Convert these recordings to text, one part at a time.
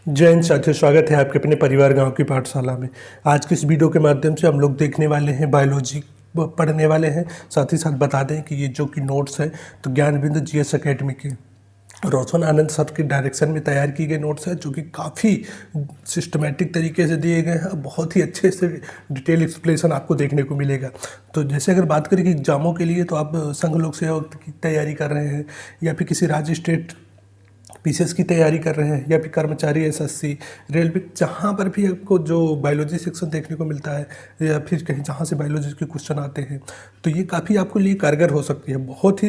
जय हिंद साथियों, स्वागत है आपके अपने परिवार गांव की पाठशाला में। आज की इस वीडियो के माध्यम से हम लोग देखने वाले हैं बायोलॉजी पढ़ने वाले हैं। साथ ही साथ बता दें कि ये जो कि नोट्स हैं तो ज्ञान बिंदु जीएस एकेडमी के रोशन आनंद सर के डायरेक्शन में तैयार की गई नोट्स है, जो कि काफ़ी सिस्टमेटिक तरीके से दिए गए हैं। बहुत ही अच्छे से डिटेल एक्सप्लेनेशन आपको देखने को मिलेगा। तो जैसे अगर बात करें कि एग्जामों के लिए, तो आप संघ लोक सेवा की तैयारी कर रहे हैं या फिर किसी राज्य स्टेट पीसीएस की तैयारी कर रहे हैं या फिर कर्मचारी एसएससी रेलवे, जहाँ पर भी आपको जो बायोलॉजी सेक्शन देखने को मिलता है या फिर कहीं जहाँ से बायोलॉजी के क्वेश्चन आते हैं, तो ये काफ़ी आपके लिए कारगर हो सकती है। बहुत ही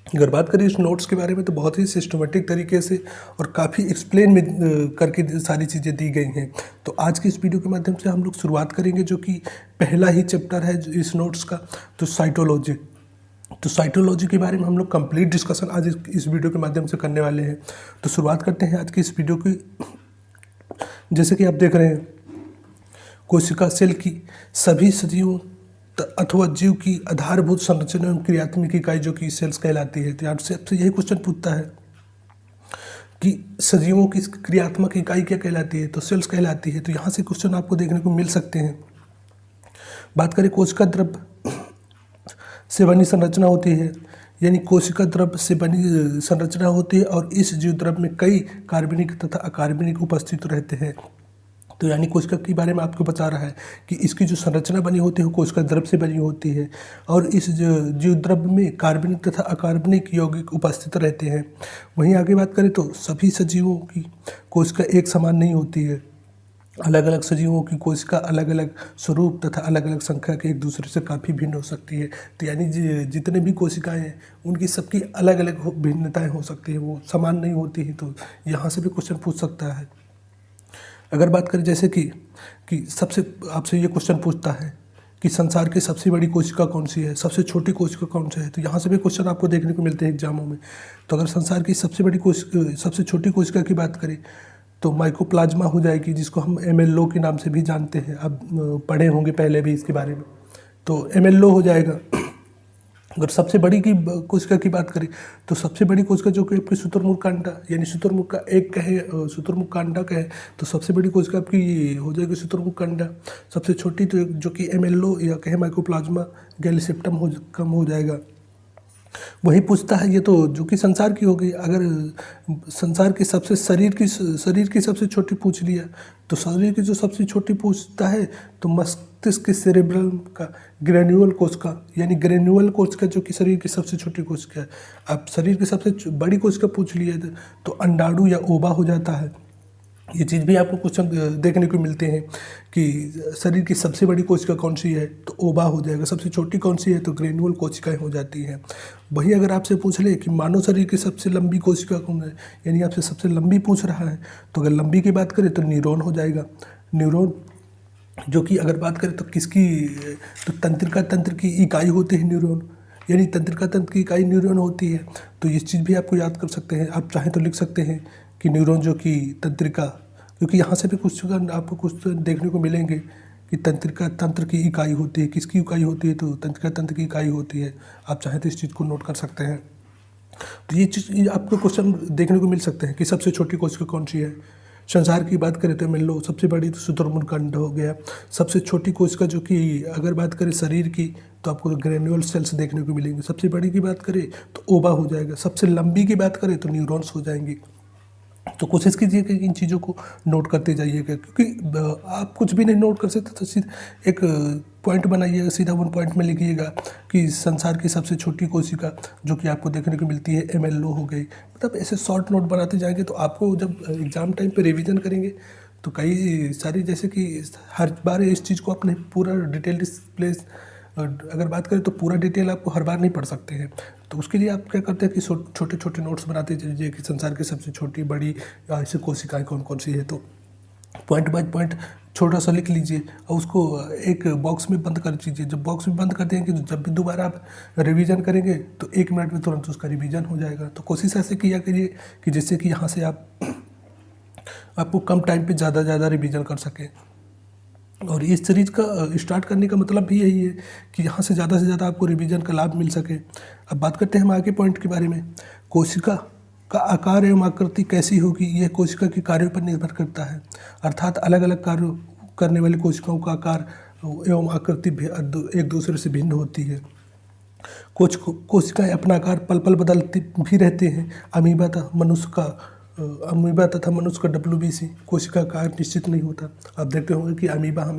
अगर बात करें इस नोट्स के बारे में, तो बहुत ही सिस्टमेटिक तरीके से और काफ़ी एक्सप्लेन में करके सारी चीज़ें दी गई हैं। तो आज की इस वीडियो के माध्यम से हम लोग शुरुआत करेंगे, जो कि पहला ही चैप्टर है इस नोट्स का, तो साइटोलॉजी। तो साइटोलॉजी के बारे में हम लोग कंप्लीट डिस्कशन आज इस वीडियो के माध्यम से करने वाले हैं। तो शुरुआत करते हैं आज की इस वीडियो की। जैसे कि आप देख रहे हैं, कोशिका सेल की सभी सजीवों अथवा जीव की आधारभूत संरचना एवं क्रियात्मक इकाई जो कि सेल्स कहलाती है। तो यहाँ से आपसे यही क्वेश्चन पूछता है कि सजीवों की क्रियात्मक इकाई क्या कहलाती है, तो सेल्स कहलाती है। तो यहाँ से क्वेश्चन आपको देखने को मिल सकते हैं। बात करें कोशिका द्रव्य से बनी संरचना होती है, यानी कोशिका द्रव्य से बनी संरचना होती है, और इस जीव द्रव्य में कई कार्बनिक तथा अकार्बनिक उपस्थित रहते हैं। तो यानी कोशिका के बारे में आपको बता रहा है कि इसकी जो संरचना बनी होती है वो कोशिका द्रव्य से बनी होती है, और इस जीव द्रव्य में कार्बनिक तथा अकार्बनिक यौगिक उपस्थित रहते हैं। वहीं आगे बात करें तो सभी सजीवों की कोशिका एक समान नहीं होती है। अलग अलग सजीवों की कोशिका अलग अलग स्वरूप तथा अलग अलग संख्या के एक दूसरे से काफ़ी भिन्न हो सकती है। तो यानी जितने भी कोशिकाएं हैं उनकी सबकी अलग अलग भिन्नताएं हो सकती हैं, वो समान नहीं होती हैं। तो यहाँ से भी क्वेश्चन पूछ सकता है। अगर बात करें जैसे कि सबसे आपसे ये क्वेश्चन पूछता है कि संसार की सबसे बड़ी कोशिका कौन सी है, सबसे छोटी कोशिका कौन सी है, तो यहाँ से भी क्वेश्चन आपको देखने को मिलते हैं एग्जामों में। तो अगर संसार की सबसे बड़ी कोशिका सबसे छोटी कोशिका की बात करें तो माइकोप्लाज्मा हो जाएगी, जिसको हम एमएलओ के नाम से भी जानते हैं। आप पढ़े होंगे पहले भी इसके बारे में, तो एमएलओ हो जाएगा। अगर सबसे बड़ी की कोशिका की बात करें तो सबसे बड़ी कोशिका जो कि आपकी शुतुरमुर्ग कांडा, यानी शुतुरमुर्ग का एक कहे शुतुरमुर्ग कांडा कहे तो सबसे बड़ी कोशिका आपकी हो जाएगी शुतुरमुर्ग कांडा। सबसे छोटी तो जो कि एमएलओ या कहे माइकोप्लाज्मा गैलीसेप्टम कम हो जाएगा। वही पूछता है, ये तो जो कि संसार की हो गई। अगर संसार की शरीर की सबसे छोटी पूछ लिया, तो शरीर की जो सबसे छोटी पूछता है तो मस्तिष्क के सेरेब्रम का ग्रेन्युअल कोशिका, यानी ग्रेन्युअल कोशिका जो कि शरीर की सबसे छोटी कोशिका है। अब शरीर की सबसे बड़ी कोशिका पूछ लिया तो अंडाणु या ओवा हो जाता है। ये चीज़ भी आपको क्वेश्चन देखने को मिलते हैं कि शरीर की सबसे बड़ी कोशिका कौन सी है, तो ओवा हो जाएगा। सबसे छोटी कौन सी है, तो ग्रेन्युअल कोशिकाएं हो जाती हैं। वही अगर आपसे पूछ ले कि मानव शरीर की सबसे लंबी कोशिका कौन है, यानी आपसे सबसे लंबी पूछ रहा है, तो अगर लंबी की बात करें तो न्यूरॉन हो जाएगा। न्यूरॉन जो कि अगर बात करें तो किसकी, तो तंत्रिका तंत्र की इकाई होती है न्यूरॉन, यानी तंत्रिका तंत्र की इकाई न्यूरॉन होती है। तो इस चीज़ भी आपको याद कर सकते हैं। आप चाहें तो लिख सकते हैं कि न्यूरॉन जो कि तंत्रिका, क्योंकि यहाँ से भी कुछ आपको कुछ देखने को मिलेंगे कि तंत्रिका तंत्र की इकाई होती है। किसकी इकाई होती है, तो तंत्रिका तंत्र की इकाई होती है। आप चाहें तो इस चीज़ को नोट कर सकते हैं। तो ये चीज़ आपको क्वेश्चन देखने को मिल सकते हैं कि सबसे छोटी कोशिका कौन सी है। संसार की बात करें तो मान लो सबसे बड़ी तो शुतुरमुर्ग कांड हो गया। सबसे छोटी कोशिका जो कि अगर बात करें शरीर की, तो आपको ग्रेन्युअल सेल्स देखने को मिलेंगे। सबसे बड़ी की बात करें तो ओवा हो जाएगा। सबसे लंबी की बात करें तो न्यूरॉन्स हो जाएंगी। तो कोशिश कीजिए कि इन चीज़ों को नोट करते जाइएगा, क्योंकि आप कुछ भी नहीं नोट कर सकते तो सीधा एक पॉइंट बनाइएगा, सीधा वन पॉइंट में लिखिएगा कि संसार की सबसे छोटी कोशिका जो कि आपको देखने को मिलती है एमएलओ हो गई। मतलब ऐसे शॉर्ट नोट बनाते जाएंगे तो आपको जब एग्ज़ाम टाइम पे रिवीजन करेंगे तो कई सारी, जैसे कि हर बार इस चीज़ को अपने पूरा डिटेल डिस्प्ले, अगर बात करें तो पूरा डिटेल आपको हर बार नहीं पढ़ सकते हैं। तो उसके लिए आप क्या करते हैं कि छोटे छोटे नोट्स बनाते जाइए कि संसार की सबसे छोटी बड़ी ऐसी कोशिकाएं कौन कौन सी है। तो पॉइंट बाय पॉइंट छोटा सा लिख लीजिए और उसको एक बॉक्स में बंद कर दीजिए। जब बॉक्स में बंद कर देंगे तो जब भी दोबारा आप रिवीजन करेंगे तो 1 मिनट में तुरंत उसका रिवीजन हो जाएगा। तो कोशिश ऐसे किया करिए कि जिससे कि यहाँ से आपको कम टाइम पे ज़्यादा रिवीजन कर सकें। और इस सीरीज का स्टार्ट करने का मतलब भी यही है कि यहाँ से ज़्यादा आपको रिवीजन का लाभ मिल सके। अब बात करते हैं हम आगे पॉइंट के बारे में। कोशिका का आकार एवं आकृति कैसी होगी, यह कोशिका के कार्यों पर निर्भर करता है। अर्थात अलग अलग कार्य करने वाली कोशिकाओं का आकार एवं आकृति एक दूसरे से भिन्न होती है। कुछ कोशिकाएं अपना आकार पल पल बदलती भी रहते हैं। अमीबा तथा मनुष्य का WBC कोशिका का आकार निश्चित नहीं होता। आप देखते होंगे कि अमीबा हो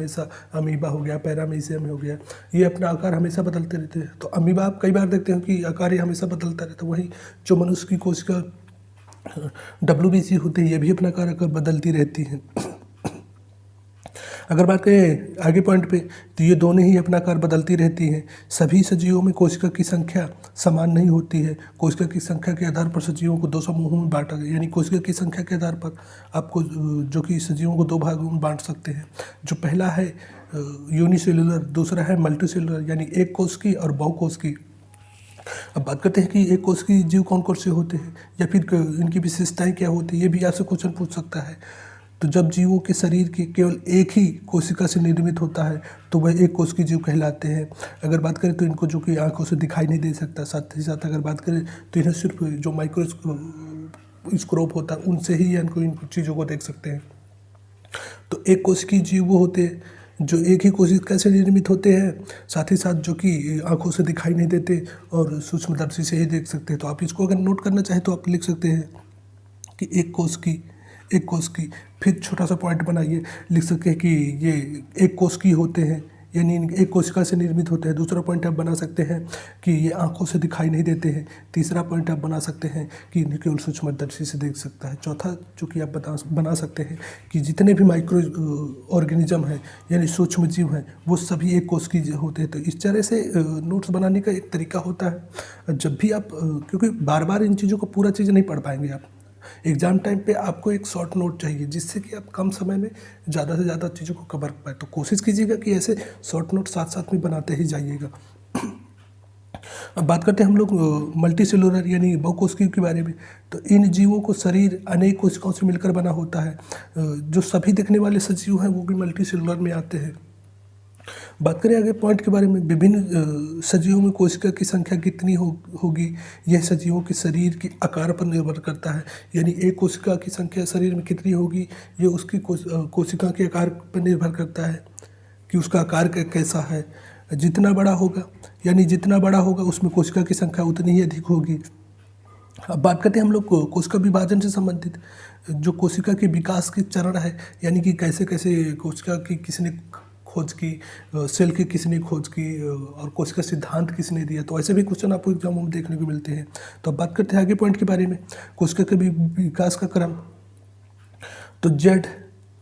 गया, पैरामीशियम हो गया, ये अपना आकार हमेशा बदलते रहते हैं। तो अमीबा आप कई बार देखते हैं कि आकार ये हमेशा बदलता रहता है। वहीं जो मनुष्य की कोशिका WBC होती है, ये भी अपना आकार बदलती रहती है। अगर बात करें आगे पॉइंट पे, तो ये दोनों ही अपना आकार बदलती रहती हैं। सभी सजीवों में कोशिका की संख्या समान नहीं होती है। कोशिका की संख्या के आधार पर सजीवों को 2 समूहों में बांटा गया, यानी कोशिका की संख्या के आधार पर आपको जो कि सजीवों को 2 भागों में बांट सकते हैं। जो पहला है यूनिसेलुलर, दूसरा है मल्टीसेलुलर, यानी एक कोशिकीय और बहुकोशिकीय। अब बात करते हैं कि एक कोशिकीय जीव कौन कौन से होते हैं या फिर इनकी विशेषताएं क्या होती है, ये भी आपसे क्वेश्चन पूछ सकता है। तो जब जीवों के शरीर के केवल एक ही कोशिका से निर्मित होता है तो वह एक कोशिकीय जीव कहलाते हैं। अगर बात करें तो इनको जो कि आंखों से दिखाई नहीं दे सकता, साथ ही साथ अगर बात करें तो इन्हें सिर्फ जो माइक्रोस्कोप होता है उनसे ही इनको इन चीज़ों को देख सकते हैं। तो एक कोशिकीय जीव वो होते हैं जो एक ही कोशिका से निर्मित होते हैं, साथ ही साथ जो कि आंखों से दिखाई नहीं देते और सूक्ष्मदर्शी से ही देख सकते हैं। तो आप इसको अगर नोट करना चाहें तो आप लिख सकते हैं कि एक कोश की फिर छोटा सा पॉइंट बनाइए, लिख सकते हैं कि ये एक कोशिकीय होते हैं, यानी एक कोशिका से निर्मित होते हैं। दूसरा पॉइंट आप बना सकते हैं कि ये आंखों से दिखाई नहीं देते हैं। तीसरा पॉइंट आप बना सकते हैं कि इन्हें केवल सूक्ष्मदर्शी से देख सकता है। चौथा जो कि आप बना सकते हैं कि जितने भी माइक्रो ऑर्गेनिज्म हैं यानी सूक्ष्म जीव हैं वो सभी एक कोशिकीय होते हैं। तो इस तरह से नोट्स बनाने का एक तरीका होता है। जब भी आप क्योंकि बार बार इन चीज़ों को पूरा चीज़ नहीं पढ़ पाएंगे आप, एग्ज़ाम टाइम पे आपको एक शॉर्ट नोट चाहिए जिससे कि आप कम समय में ज़्यादा से ज़्यादा चीज़ों को कवर कर पाए। तो कोशिश कीजिएगा कि ऐसे शॉर्ट नोट साथ साथ में बनाते ही जाइएगा। अब बात करते हैं हम लोग मल्टीसेलुलर यानी बहुकोशिकीय के बारे में। तो इन जीवों को शरीर अनेक कोशिकाओं से मिलकर बना होता है। जो सभी दिखने वाले सजीव हैं वो भी मल्टीसेलुलर में आते हैं। बात करें आगे पॉइंट के बारे में, विभिन्न सजीवों में कोशिका की संख्या कितनी होगी, यह सजीवों के शरीर के आकार पर निर्भर करता है। यानी एक कोशिका की संख्या शरीर में कितनी होगी ये उसकी कोशिका के आकार पर निर्भर करता है कि उसका आकार कैसा है। जितना बड़ा होगा उसमें कोशिका की संख्या उतनी ही अधिक होगी। अब बात करते हैं हम लोग कोशिका विभाजन से संबंधित जो कोशिका के विकास के चरण है, यानी कि कैसे कैसे कोशिका की किसने खोज की, सेल की किसने खोज की और कोशिका सिद्धांत किसने दिया। तो ऐसे भी क्वेश्चन आपको एग्जामों में देखने को मिलते हैं। तो अब बात करते हैं आगे पॉइंट के बारे में, कोशिका के विकास का क्रम। तो जेड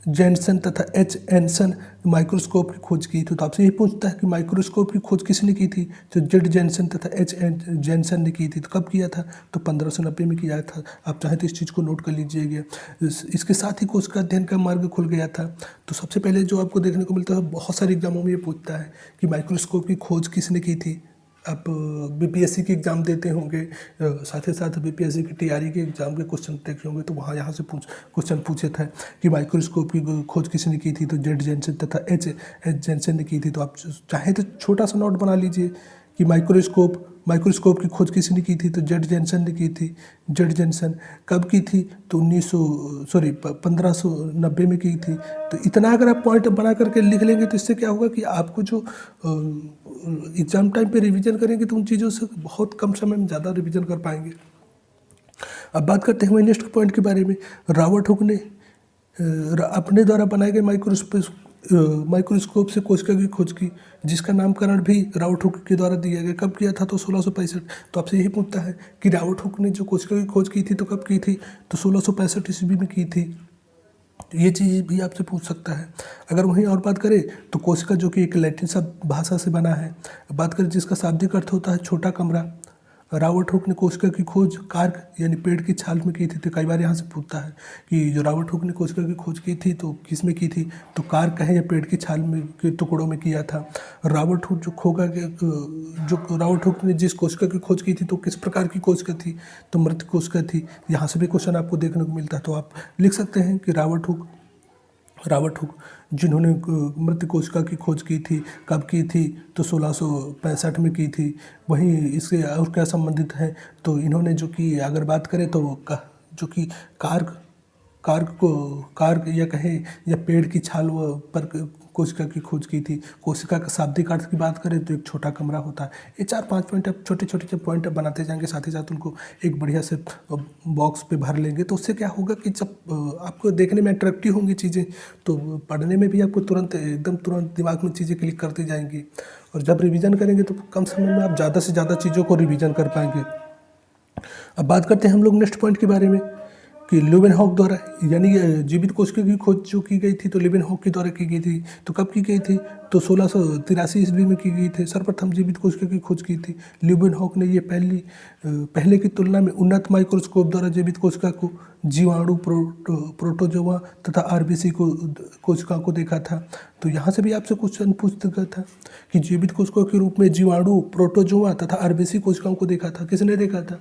जेनसन तथा एच एनसन माइक्रोस्कोप की खोज की थी। तो आपसे यही पूछता है कि माइक्रोस्कोप की खोज किसने की थी। तो जेड जेनसन तथा एच जेनसन ने की थी। तो कब किया था, तो 1590 में किया था। आप चाहें तो इस चीज़ को नोट कर लीजिएगा। इसके साथ ही कोशिका अध्ययन का मार्ग खुल गया था। तो सबसे पहले जो आपको देखने को मिलता है, बहुत सारे एग्जामों में ये पूछता है कि माइक्रोस्कोप की खोज किसने की थी। आप BPSC की एग्ज़ाम देते होंगे, साथ ही साथ BPSC की तैयारी के एग्ज़ाम के क्वेश्चन देखे होंगे, तो यहाँ से क्वेश्चन पूछे था कि माइक्रोस्कोप की खोज किसने की थी। तो जेड जेनसन तथा एच जेनसन ने की थी। तो आप चाहें तो छोटा सा नोट बना लीजिए कि माइक्रोस्कोप की खोज किसने की थी। तो जेड जेनसन ने की थी। जेड जेनसन कब की थी, तो 1590 में की थी। तो इतना अगर आप पॉइंट बना करके लिख लेंगे तो इससे क्या होगा कि आपको जो एग्ज़ाम टाइम पे रिवीजन करेंगे तो उन चीज़ों से बहुत कम समय में ज़्यादा रिवीजन कर पाएंगे। अब बात करते हैं नेक्स्ट पॉइंट के बारे में। रॉबर्ट हुक ने अपने द्वारा बनाए गए माइक्रोस्कोप से कोशिका की खोज की, जिसका नामकरण भी रॉबर्ट हुक के द्वारा दिया गया। कब किया था, तो 1665। तो आपसे यही पूछता है कि रॉबर्ट हुक ने जो कोशिका की खोज की थी तो कब की थी, तो 1665 ईस्वी में की थी। तो ये चीज़ भी आपसे पूछ सकता है। अगर वहीं और बात करें तो कोशिका जो कि एक लैटिन शब्द भाषा से बना है, बात करें जिसका शाब्दिक अर्थ होता है छोटा कमरा। रॉबर्ट हुक ने कोशिका की खोज कार्क यानी पेड़ की छाल में की थी। तो कई बार यहाँ से पूछता है कि जो रॉबर्ट हुक ने कोशिका की खोज की थी तो किस में की थी, तो कार्क है या पेड़ की छाल में के टुकड़ों में किया था। रॉबर्ट हुक ने जिस कोशिका की खोज की थी तो किस प्रकार की कोशिका थी, तो मृत कोशिका थी। यहाँ से भी क्वेश्चन आपको देखने को मिलता है। तो आप लिख सकते हैं कि रॉबर्ट हुक रॉबर्ट हुक, जिन्होंने मृत कोशिका की खोज की थी, कब की थी, तो 1665 में की थी। वहीं इससे और क्या संबंधित है, तो इन्होंने जो कि अगर बात करें तो जो कि कार्क कार्क को कार्क या कहें या पेड़ की छाल पर कोशिका की खोज की थी। कोशिका का शाब्दिक अर्थ की बात करें तो एक छोटा कमरा होता है। ये 4-5 पॉइंट आप छोटे छोटे जब पॉइंट आप बनाते जाएंगे, साथ ही साथ उनको एक बढ़िया से बॉक्स पे भर लेंगे, तो उससे क्या होगा कि जब आपको देखने में अट्रैक्टिव होंगी चीज़ें, तो पढ़ने में भी आपको तुरंत एकदम तुरंत दिमाग में चीज़ें क्लिक करती जाएंगी। और जब रिवीजन करेंगे तो कम समय में आप ज़्यादा से ज़्यादा चीज़ों को रिवीजन कर पाएंगे। अब बात करते हैं हम लोग नेक्स्ट पॉइंट के बारे में कि ल्यूवेनहॉक द्वारा, यानी जीवित कोशिका की खोज जो की गई थी तो ल्यूवेनहॉक के द्वारा की गई थी। तो कब की गई थी, तो 1683 ईस्वी में की गई थी। सर्वप्रथम जीवित कोशिका की खोज की थी ल्यूवेनहॉक ने। ये पहले की तुलना में उन्नत माइक्रोस्कोप द्वारा जीवित कोशिका को जीवाणु, प्रोटोजोआ तथा आरबीसी को कोशिका को देखा था। तो यहाँ से भी आपसे क्वेश्चन पूछ सकता था कि जीवित कोशिकाओं के रूप में जीवाणु, प्रोटोजोआ तथा आरबीसी कोशिकाओं को देखा था, किसने देखा था।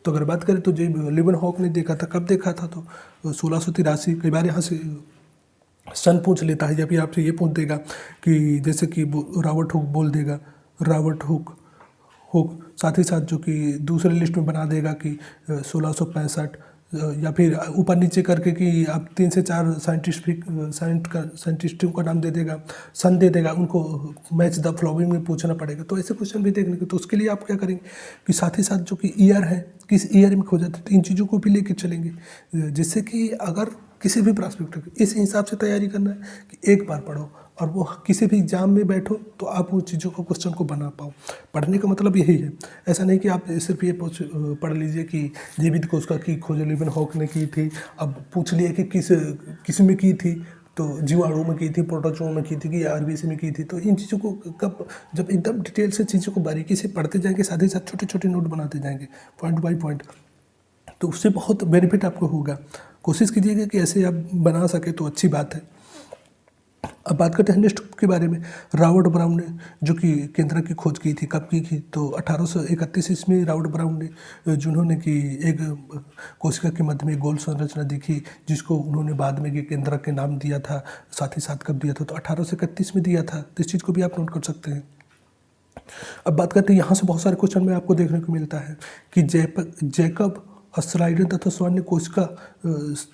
तो अगर बात करें तो ल्यूवेनहॉक ने देखा था। कब देखा था, तो 1683। कई बार यहाँ से सन पूछ लेता है या फिर आपसे ये पूछ देगा कि जैसे कि रॉबर्ट हुक बोल देगा, रॉबर्ट हुक हुक साथ ही साथ जो कि दूसरे लिस्ट में बना देगा कि 1665, या फिर ऊपर नीचे करके कि आप 3 से 4 साइंटिस्टों का नाम दे देगा, सन दे देगा, उनको मैच द फॉलोइंग में पूछना पड़ेगा। तो ऐसे क्वेश्चन भी देखने को, तो उसके लिए आप क्या करेंगे कि साथ ही साथ जो कि ईयर है, किस ईयर में खोजा था, तो इन चीज़ों को भी लेके चलेंगे, जिससे कि अगर किसी भी प्रॉस्पेक्ट इस हिसाब से तैयारी करना है कि एक बार पढ़ो और वो किसी भी एग्जाम में बैठो तो आप उन चीज़ों को क्वेश्चन को बना पाओ। पढ़ने का मतलब यही है। ऐसा नहीं कि आप सिर्फ ये पढ़ लीजिए कि जीवित कोशिका की खोज ल्यूवेनहॉक ने की थी, अब पूछ लिए कि किस में की थी, तो जीवाणु में की थी, प्रोटोजोआ में की थी कि आरबीसी में की थी। तो इन चीज़ों को कब जब एकदम डिटेल से चीज़ों को बारीकी से पढ़ते जाएंगे, साथ ही साथ छोटे छोटे नोट बनाते जाएंगे पॉइंट बाई पॉइंट, तो उससे बहुत बेनिफिट आपको होगा। कोशिश कीजिएगा कि ऐसे आप बना सके तो अच्छी बात है। अब बात करते हैं नेक्स्ट के बारे में। रॉबर्ट ब्राउन ने जो कि केंद्रक की खोज की थी, कब की थी, तो 1831 ईस्वी में रॉबर्ट ब्राउन ने, जिन्होंने कि एक कोशिका के मध्य में गोल संरचना देखी, जिसको उन्होंने बाद में कि केंद्रक के नाम दिया था। साथ ही साथ कब दिया था, तो 1831 में दिया था। तो इस चीज़ को भी आप नोट कर सकते हैं। अब बात करते हैं, यहाँ से बहुत सारे क्वेश्चन में आपको देखने को मिलता है कि जैकब स्लाइडर तथा स्वर्ण कोशिका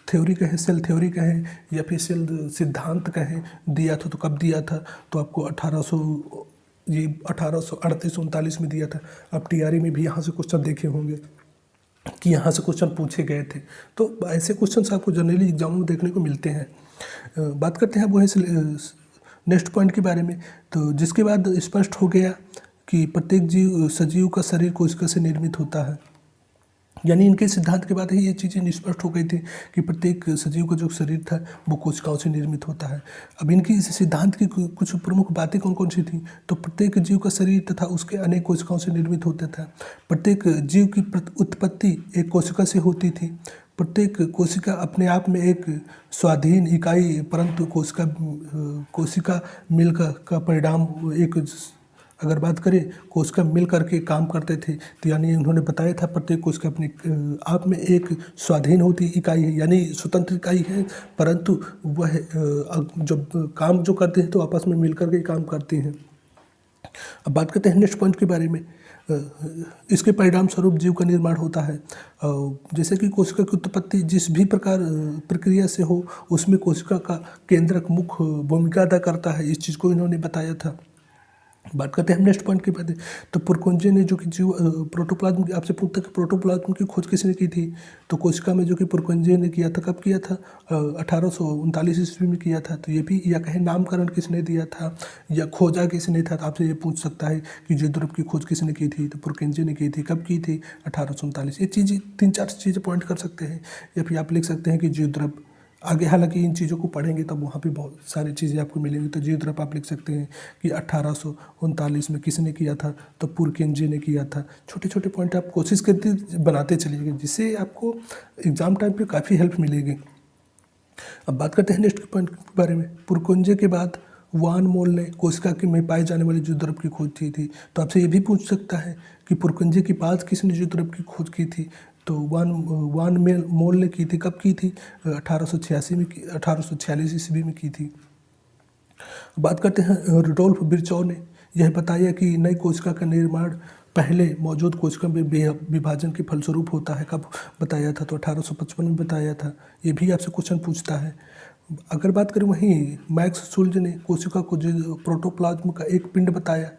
थ्योरी कहें, सेल थ्योरी कहें या फिर सेल सिद्धांत कहें, दिया था। तो कब दिया था, तो आपको 1838-39 में दिया था। आप टीआरई में भी यहाँ से क्वेश्चन देखे होंगे कि यहाँ से क्वेश्चन पूछे गए थे। तो ऐसे क्वेश्चन आपको जनरली एग्जामों में देखने को मिलते हैं। बात करते हैं वो है नेक्स्ट पॉइंट के बारे में, तो जिसके बाद स्पष्ट हो गया कि प्रत्येक सजीव का शरीर कोशिका से निर्मित होता है। यानी इनके सिद्धांत के बाद ही ये चीज़ें स्पष्ट हो गई थी कि प्रत्येक सजीव का जो शरीर था वो कोशिकाओं से निर्मित होता है। अब इनकी इस सिद्धांत की कुछ प्रमुख बातें कौन कौन सी थी, तो प्रत्येक जीव का शरीर तथा उसके अनेक कोशिकाओं से निर्मित होता था। प्रत्येक जीव की उत्पत्ति एक कोशिका से होती थी। प्रत्येक कोशिका अपने आप में एक स्वाधीन इकाई, परंतु कोशिका मिल का परिणाम एक, अगर बात करें कोशिका मिल करके काम करते थे। तो यानी उन्होंने बताया था प्रत्येक कोशिका अपने आप में एक स्वाधीन होती इकाई है, यानी स्वतंत्र इकाई है, परंतु वह जब काम जो करते हैं तो आपस में मिल करके काम करते हैं। अब बात करते हैं नेक्स्ट पॉइंट के बारे में। इसके परिणाम स्वरूप जीव का निर्माण होता है। जैसे कि कोशिका की उत्पत्ति जिस भी प्रकार प्रक्रिया से हो, उसमें कोशिका का केंद्रक मुख्य भूमिका अदा करता है। इस चीज़ को इन्होंने बताया था। बात करते हैं हम नेक्स्ट पॉइंट के बाद, तो पुरकुंजे ने जो कि जीव प्रोटोप्लाज्म की, आपसे पूछता कि प्रोटोप्लाज्म की खोज किसने की थी, तो कोशिका में जो कि पुरकुंजे ने किया था। कब किया था, 1839 ईस्वी में किया था। तो ये भी, या कहें नामकरण किसने दिया था या खोजा किसने था, तो आपसे ये पूछ सकता है कि जियोद्रव की खोज किसने की थी, तो पुरकुंजे ने की थी। कब की थी, 1839। ये चीज़ें 3-4 चीज़ें पॉइंट कर सकते हैं, या फिर आप लिख सकते हैं कि जियोद्रव। आगे हालांकि इन चीज़ों को पढ़ेंगे तब वहाँ पे बहुत सारी चीज़ें आपको मिलेंगी। तो जियोद्रव आप लिख सकते हैं कि 1839 में किसने किया था, तो पुरकेंजे ने किया था। छोटे छोटे पॉइंट आप कोशिश करते बनाते चलिएगा, जिससे आपको एग्जाम टाइम पे काफ़ी हेल्प मिलेगी। अब बात करते हैं नेक्स्ट पॉइंट के बारे में। पुरकुंजे के बाद वान मोल ने कोशिका के में पाए जाने वाले जियोद्रव की खोज की थी। तो आपसे ये भी पूछ सकता है कि पुरकुंजे के बाद किसने जियोद्रव की खोज की थी, तो वान मोल ने की थी, कब की थी? 1886 में, 1846 ईस्वी में की थी। बात करते हैं रुडोल्फ विर्चॉ ने यह बताया कि नई कोशिका का निर्माण पहले मौजूद कोशिका में विभाजन के फलस्वरूप होता है। कब बताया था? तो 1855 में बताया था। ये भी आपसे क्वेश्चन पूछता है। अगर बात करें वहीं मैक्स शुल्ज ने कोशिका को जो प्रोटोप्लाज्म का एक पिंड बताया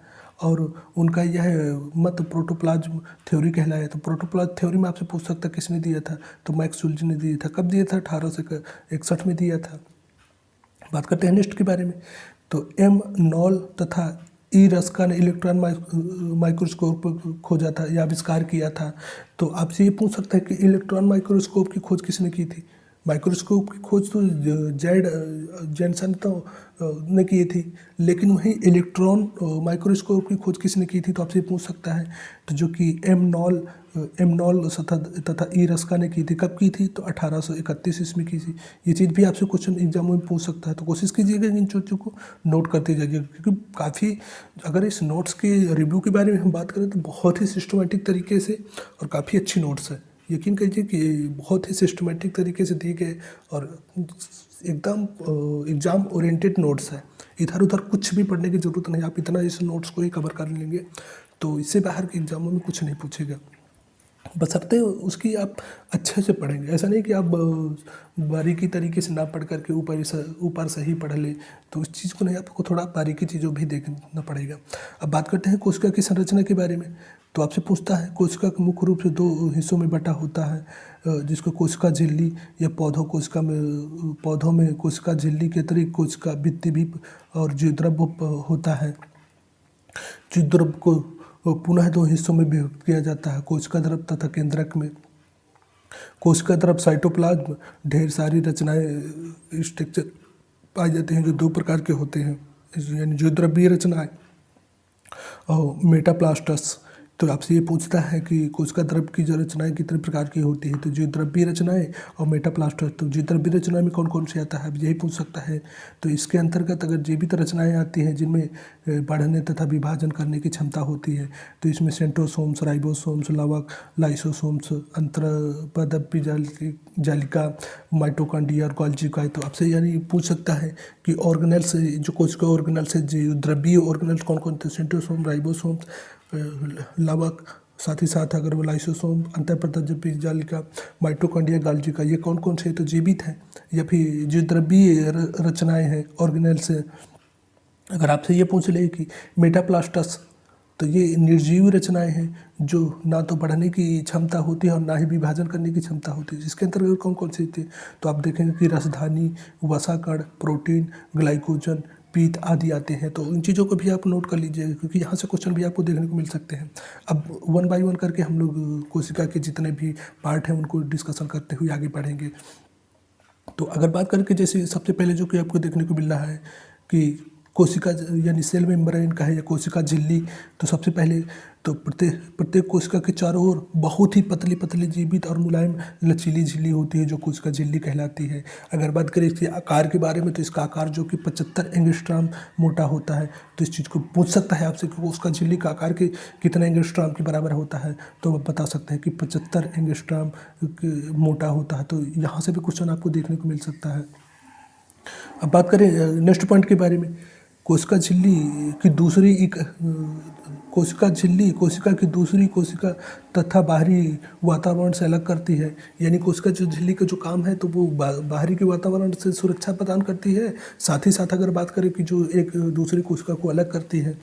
और उनका यह मत प्रोटोप्लाज्म थ्योरी कहलाया। तो प्रोटोप्लाज्म थ्योरी में आपसे पूछ सकता है किसने दिया था? तो मैक्स शुल्ज ने दिया था। कब दिया था? 1861 में दिया था। बात करते हैं नेक्स्ट के बारे में। तो एम नॉल तथा ई रस्का ने इलेक्ट्रॉन माइक्रोस्कोप खोजा था या आविष्कार किया था। तो आपसे ये पूछ सकता है कि इलेक्ट्रॉन माइक्रोस्कोप की खोज किसने की थी? माइक्रोस्कोप की खोज तो जेनसन तो ने की थी, लेकिन वहीं इलेक्ट्रॉन माइक्रोस्कोप की खोज किसने की थी? तो आपसे पूछ सकता है। तो जो कि एम नॉल तथा ई रस्का ने की थी। कब की थी? तो 1831 ईस्वी की थी। ये चीज़ भी आपसे क्वेश्चन एग्जाम में पूछ सकता है, तो कोशिश कीजिएगा इन चीज़ों को नोट करते जाइएगा, क्योंकि काफ़ी, अगर इस नोट्स के रिव्यू के बारे में हम बात करें तो बहुत ही सिस्टमेटिक तरीके से और काफ़ी अच्छी नोट्स है। यकीन कीजिए कि बहुत ही सिस्टमेटिक तरीके से दिए गए और एकदम एग्ज़ाम ओरिएंटेड नोट्स है। इधर उधर कुछ भी पढ़ने की ज़रूरत नहीं, आप इतना इस नोट्स को ही कवर कर लेंगे तो इससे बाहर के एग्जामों में कुछ नहीं पूछेगा, बशर्ते उसकी आप अच्छे से पढ़ेंगे। ऐसा नहीं कि आप बारीकी तरीके से ना पढ़ करके ऊपर से ही पढ़ ले, तो उस चीज़ को नहीं, आपको थोड़ा बारीकी चीज़ों भी देखना पड़ेगा। अब बात करते हैं कोशिका की संरचना के बारे में। तो आपसे पूछता है कोशिका मुख्य रूप से दो हिस्सों में बटा होता है, जिसको कोशिका झिल्ली या पौधों में कोशिका झिल्ली के अतिरिक्त कोशिका भित्ति भी और जीवद्रव्य होता है। जीवद्रव्य को पुनः दो हिस्सों में विभक्त किया जाता है, कोशिका द्रव तथा केंद्रक में। कोशिका द्रव साइटोप्लाज्म ढेर सारी रचनाएं स्ट्रक्चर पाई जाती हैं जो दो प्रकार के होते हैं, यानी जो द्रव्यीय रचनाएं और मेटाप्लास्टस। तो आपसे ये पूछता है कि कोशिका द्रव की जो रचनाएं कितने प्रकार की होती है? तो जो द्रव्यीय रचनाएं और मेटाप्लास्टस। तो जो द्रव्यीय रचनाएं में कौन कौन से आता है, यही पूछ सकता है। तो इसके अंतर्गत अगर जीवित रचनाएं आती हैं जिनमें बढ़ने तथा विभाजन करने की क्षमता होती है, तो इसमें सेंट्रोसोम्स, राइबोसोम्स, लवक, लाइसोसोम्स, अंतरपदपी जालिका, माइटोकॉन्ड्रिया और गोल्गी। तो आपसे यानी पूछ सकता है कि ऑर्गेनेल्स, जो कोशिका ऑर्गेनेल्स है, जो द्रव्यीय ऑर्गेनेल्स कौन कौन थे? सेंट्रोसोम, राइबोसोम्स, लवक, साथ ही साथ अगर वो लाइसोसोम, अंतःपदपी जालिका, माइटोकॉन्ड्रिया, गोल्गी, ये कौन कौन से तो जीवित हैं या फिर जो द्रव्यीय रचनाएं हैं ऑर्गेनेल्स हैं। अगर आपसे ये पूछ ले कि मेटाप्लास्टस, तो ये निर्जीव रचनाएं हैं जो ना तो बढ़ने की क्षमता होती है और ना ही विभाजन करने की क्षमता होती है। जिसके अंतर्गत कौन कौन सी थी? तो आप देखेंगे कि रसधानी, वसाकण, प्रोटीन, ग्लाइकोजन, पीत आदि आते हैं। तो इन चीज़ों को भी आप नोट कर लीजिएगा, क्योंकि यहाँ से क्वेश्चन भी आपको देखने को मिल सकते हैं। अब वन बाय वन करके हम लोग कोशिका के जितने भी पार्ट हैं उनको डिस्कशन करते हुए आगे बढ़ेंगे। तो अगर बात करके जैसे सबसे पहले जो कि आपको देखने को मिल रहा है कि कोशिका यानी सेल मेम्ब्रेन का है या कोशिका झिल्ली, तो सबसे पहले तो प्रत्येक कोशिका के चारों ओर बहुत ही पतली पतली जीवित और मुलायम लचीली झिल्ली होती है जो कोशिका झिल्ली कहलाती है। अगर बात करें इसके आकार के बारे में, तो इसका आकार जो कि 75 एंगस्ट्रॉम मोटा होता है। तो इस चीज़ को पूछ सकता है आपसे कि उसका झिल्ली का आकार के कितना एंगस्ट्रॉम के बराबर होता है, तो आप बता सकते हैं कि 75 एंगस्ट्रॉम मोटा होता है। तो यहाँ से भी क्वेश्चन आपको देखने को मिल सकता है। अब बात करें नेक्स्ट पॉइंट के बारे में। कोशिका झिल्ली की दूसरी कोशिका तथा बाहरी वातावरण से अलग करती है। यानी कोशिका जो झिल्ली का जो काम है तो वो बाहरी के वातावरण से सुरक्षा प्रदान करती है, साथ ही साथ अगर बात करें कि जो एक दूसरी कोशिका को अलग करती है।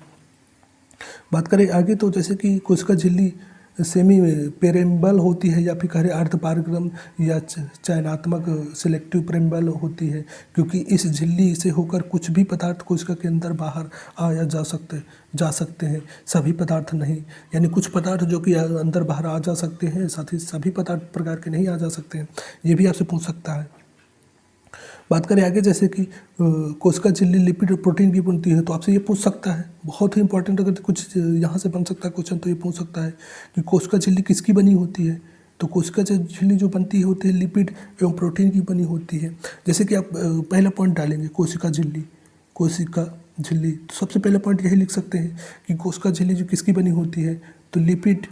बात करें आगे, तो जैसे कि कोशिका झिल्ली सेमी पेरेम्बल होती है या फिर कहें अर्धपारगम या चयनात्मक सिलेक्टिव पेरेम्बल होती है, क्योंकि इस झिल्ली से होकर कुछ भी पदार्थ कोशिका के अंदर बाहर आया जा सकते हैं, सभी पदार्थ नहीं। यानी कुछ पदार्थ जो कि अंदर बाहर आ जा सकते हैं, साथ ही सभी पदार्थ प्रकार के नहीं आ जा सकते हैं। ये भी आपसे पूछ सकता है। बात करें आगे, जैसे कि कोशिका झिल्ली लिपिड और प्रोटीन की बनती है, तो आपसे ये पूछ सकता है, बहुत ही इंपॉर्टेंट अगर कुछ यहाँ से बन सकता है क्वेश्चन, तो ये पूछ सकता है कि कोशिका झिल्ली किसकी बनी होती है। तो कोशिका झिल्ली जो बनती होती है लिपिड एवं प्रोटीन की बनी होती है। जैसे कि आप पहला पॉइंट डालेंगे कोशिका झिल्ली, तो सबसे पहला पॉइंट यही लिख सकते हैं कि कोशिका झिल्ली जो किसकी बनी होती है, तो लिपिड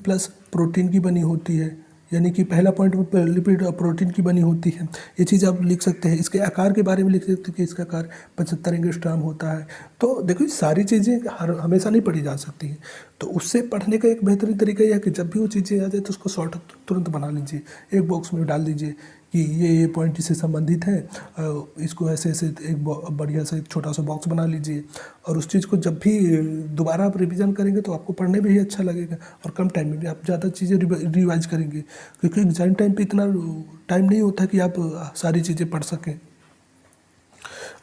प्लस प्रोटीन की बनी होती है, यानी कि पहला पॉइंट में लिपिड और प्रोटीन की बनी होती है। ये चीज़ आप लिख सकते हैं। इसके आकार के बारे में लिख सकते हैं कि इसका आकार 75 एंगस्ट्रॉम होता है। तो देखो ये सारी चीज़ें हमेशा नहीं पढ़ी जा सकती हैं, तो उससे पढ़ने का एक बेहतरीन तरीका यह है कि जब भी वो चीज़ें आ जाए तो उसको शॉर्ट तुरंत बना लीजिए, एक बॉक्स में डाल दीजिए कि ये पॉइंट इससे संबंधित है, इसको ऐसे ऐसे एक बढ़िया सा एक छोटा सा बॉक्स बना लीजिए, और उस चीज़ को जब भी दोबारा आप रिवीजन करेंगे तो आपको पढ़ने में ही अच्छा लगेगा और कम टाइम में भी आप ज़्यादा चीज़ें रिवाइज करेंगे, क्योंकि एग्जाम टाइम पे इतना टाइम नहीं होता कि आप सारी चीज़ें पढ़ सकें।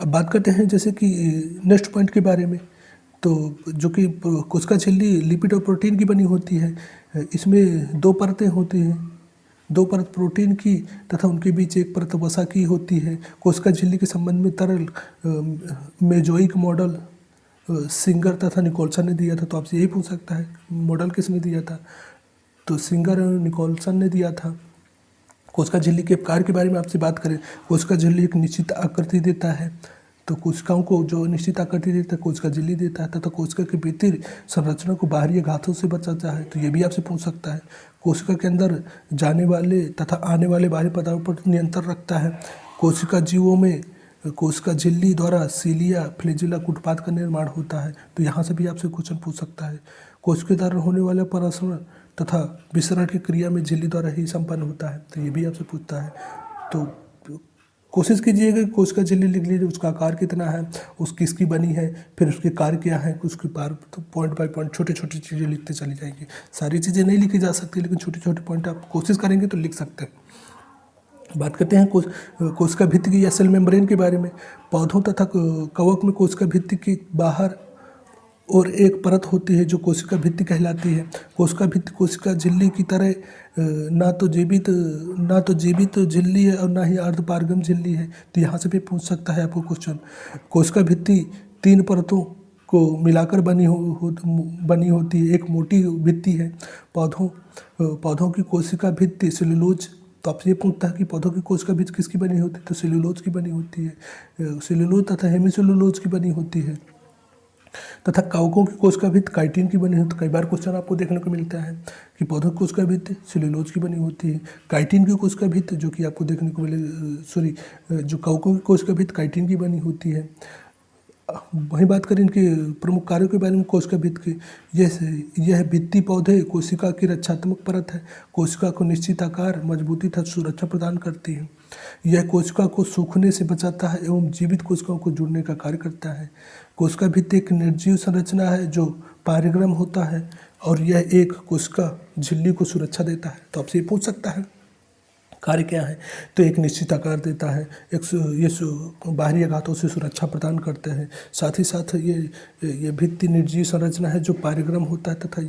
अब बात करते हैं जैसे कि नेक्स्ट पॉइंट के बारे में, तो जो कि कोशिका झिल्ली लिपिड और प्रोटीन की बनी होती है। इसमें 2 परतें होती हैं, 2 परत प्रोटीन की तथा उनके बीच एक परत वसा की होती है। कोशिका झिल्ली के संबंध में तरल मेजोइक मॉडल सिंगर तथा निकोलसन ने दिया था। तो आपसे यही पूछ सकता है मॉडल किसने दिया था, तो सिंगर और निकोलसन ने दिया था। कोशिका झिल्ली के कार्य के बारे में आपसे बात करें, कोशिका झिल्ली एक निश्चित आकृति देता है, तो कोशिकाओं को जो निश्चित आकृति देता है कोशिका झिल्ली देता है, तथा कोशिका के भीतर संरचना को बाहरी आघातों से बचाता है। तो ये भी आपसे पूछ सकता है। कोशिका के अंदर जाने वाले तथा आने वाले बाहरी पदार्थों पर नियंत्रण रखता है। कोशिका जीवों में कोशिका झिल्ली द्वारा सीलिया फ्लैजेला उत्पाद का निर्माण होता है। तो यहाँ से भी आपसे क्वेश्चन पूछ सकता है। कोशिका द्वारा होने वाला परासरण तथा विसरण की क्रिया में झिल्ली द्वारा ही संपन्न होता है। तो ये भी आपसे पूछता है। तो कोशिश कीजिएगा कि कोशिका झिल्ली लिख लीजिए, उसका आकार कितना है, उस किसकी बनी है, फिर उसके कार्य क्या है, उसके पार तो पॉइंट बाय पॉइंट छोटे छोटे चीज़ें लिखते चली जाएंगी। सारी चीज़ें नहीं लिखी जा सकती, लेकिन छोटे छोटे पॉइंट आप कोशिश करेंगे तो लिख सकते हैं। बात करते हैं कोशिका भित्ति या सेल मेम्ब्रेन के बारे में। पौधों तथा कवक में कोशिका भित्ति के बाहर और एक परत होती है जो कोशिका भित्ति कहलाती है। कोशिका भित्ति कोशिका झिल्ली की तरह ना तो जीवित झिल्ली है और ना ही अर्धपारगम झिल्ली है। तो यहाँ से भी पूछ सकता है आपको क्वेश्चन। कोशिका भित्ति 3 परतों को मिलाकर बनी होती है, एक मोटी भित्ति है। पौधों की कोशिका भित्ति सेलुलोज, तो आपसे ये पूछता है कि पौधों की कोशिका भित्ति किसकी बनी होती है, तो सेलुलोज की बनी होती है। सेलुलोज तथा हेमिसेलुलोज की बनी होती है। तथा कवकों की कोशिका भित्ति काइटिन की बनी होती है। कई बार क्वेश्चन आपको देखने को मिलता है कि पौधों की कोशिका भित्ति सेलुलोज की बनी होती है। काइटिन की कोशिका भित्ति जो कि आपको देखने को मिले जो कवकों की कोशिका भित्ति काइटिन की बनी होती है। वहीं बात करें इनके प्रमुख कार्यों के बारे में कोशिका भित्ति की, यह भित्ति पौधे कोशिका की रक्षात्मक परत है। कोशिका को निश्चित आकार, मजबूती तथा सुरक्षा प्रदान करती है। यह कोशिका को सूखने से बचाता है एवं जीवित कोशिकाओं को जुड़ने का कार्य करता है। कोशिका भित्ति एक निर्जीव संरचना है जो पारिग्रम होता है और यह एक कोशिका झिल्ली को सुरक्षा देता है। तो आपसे ये पूछ सकता है कार्य क्या है, तो एक निश्चित आकार देता है, ये बाहरी आघातों से सुरक्षा प्रदान करते हैं। साथ ही साथ ये भित्ति निर्जीव संरचना है जो पारिग्रम होता है तथा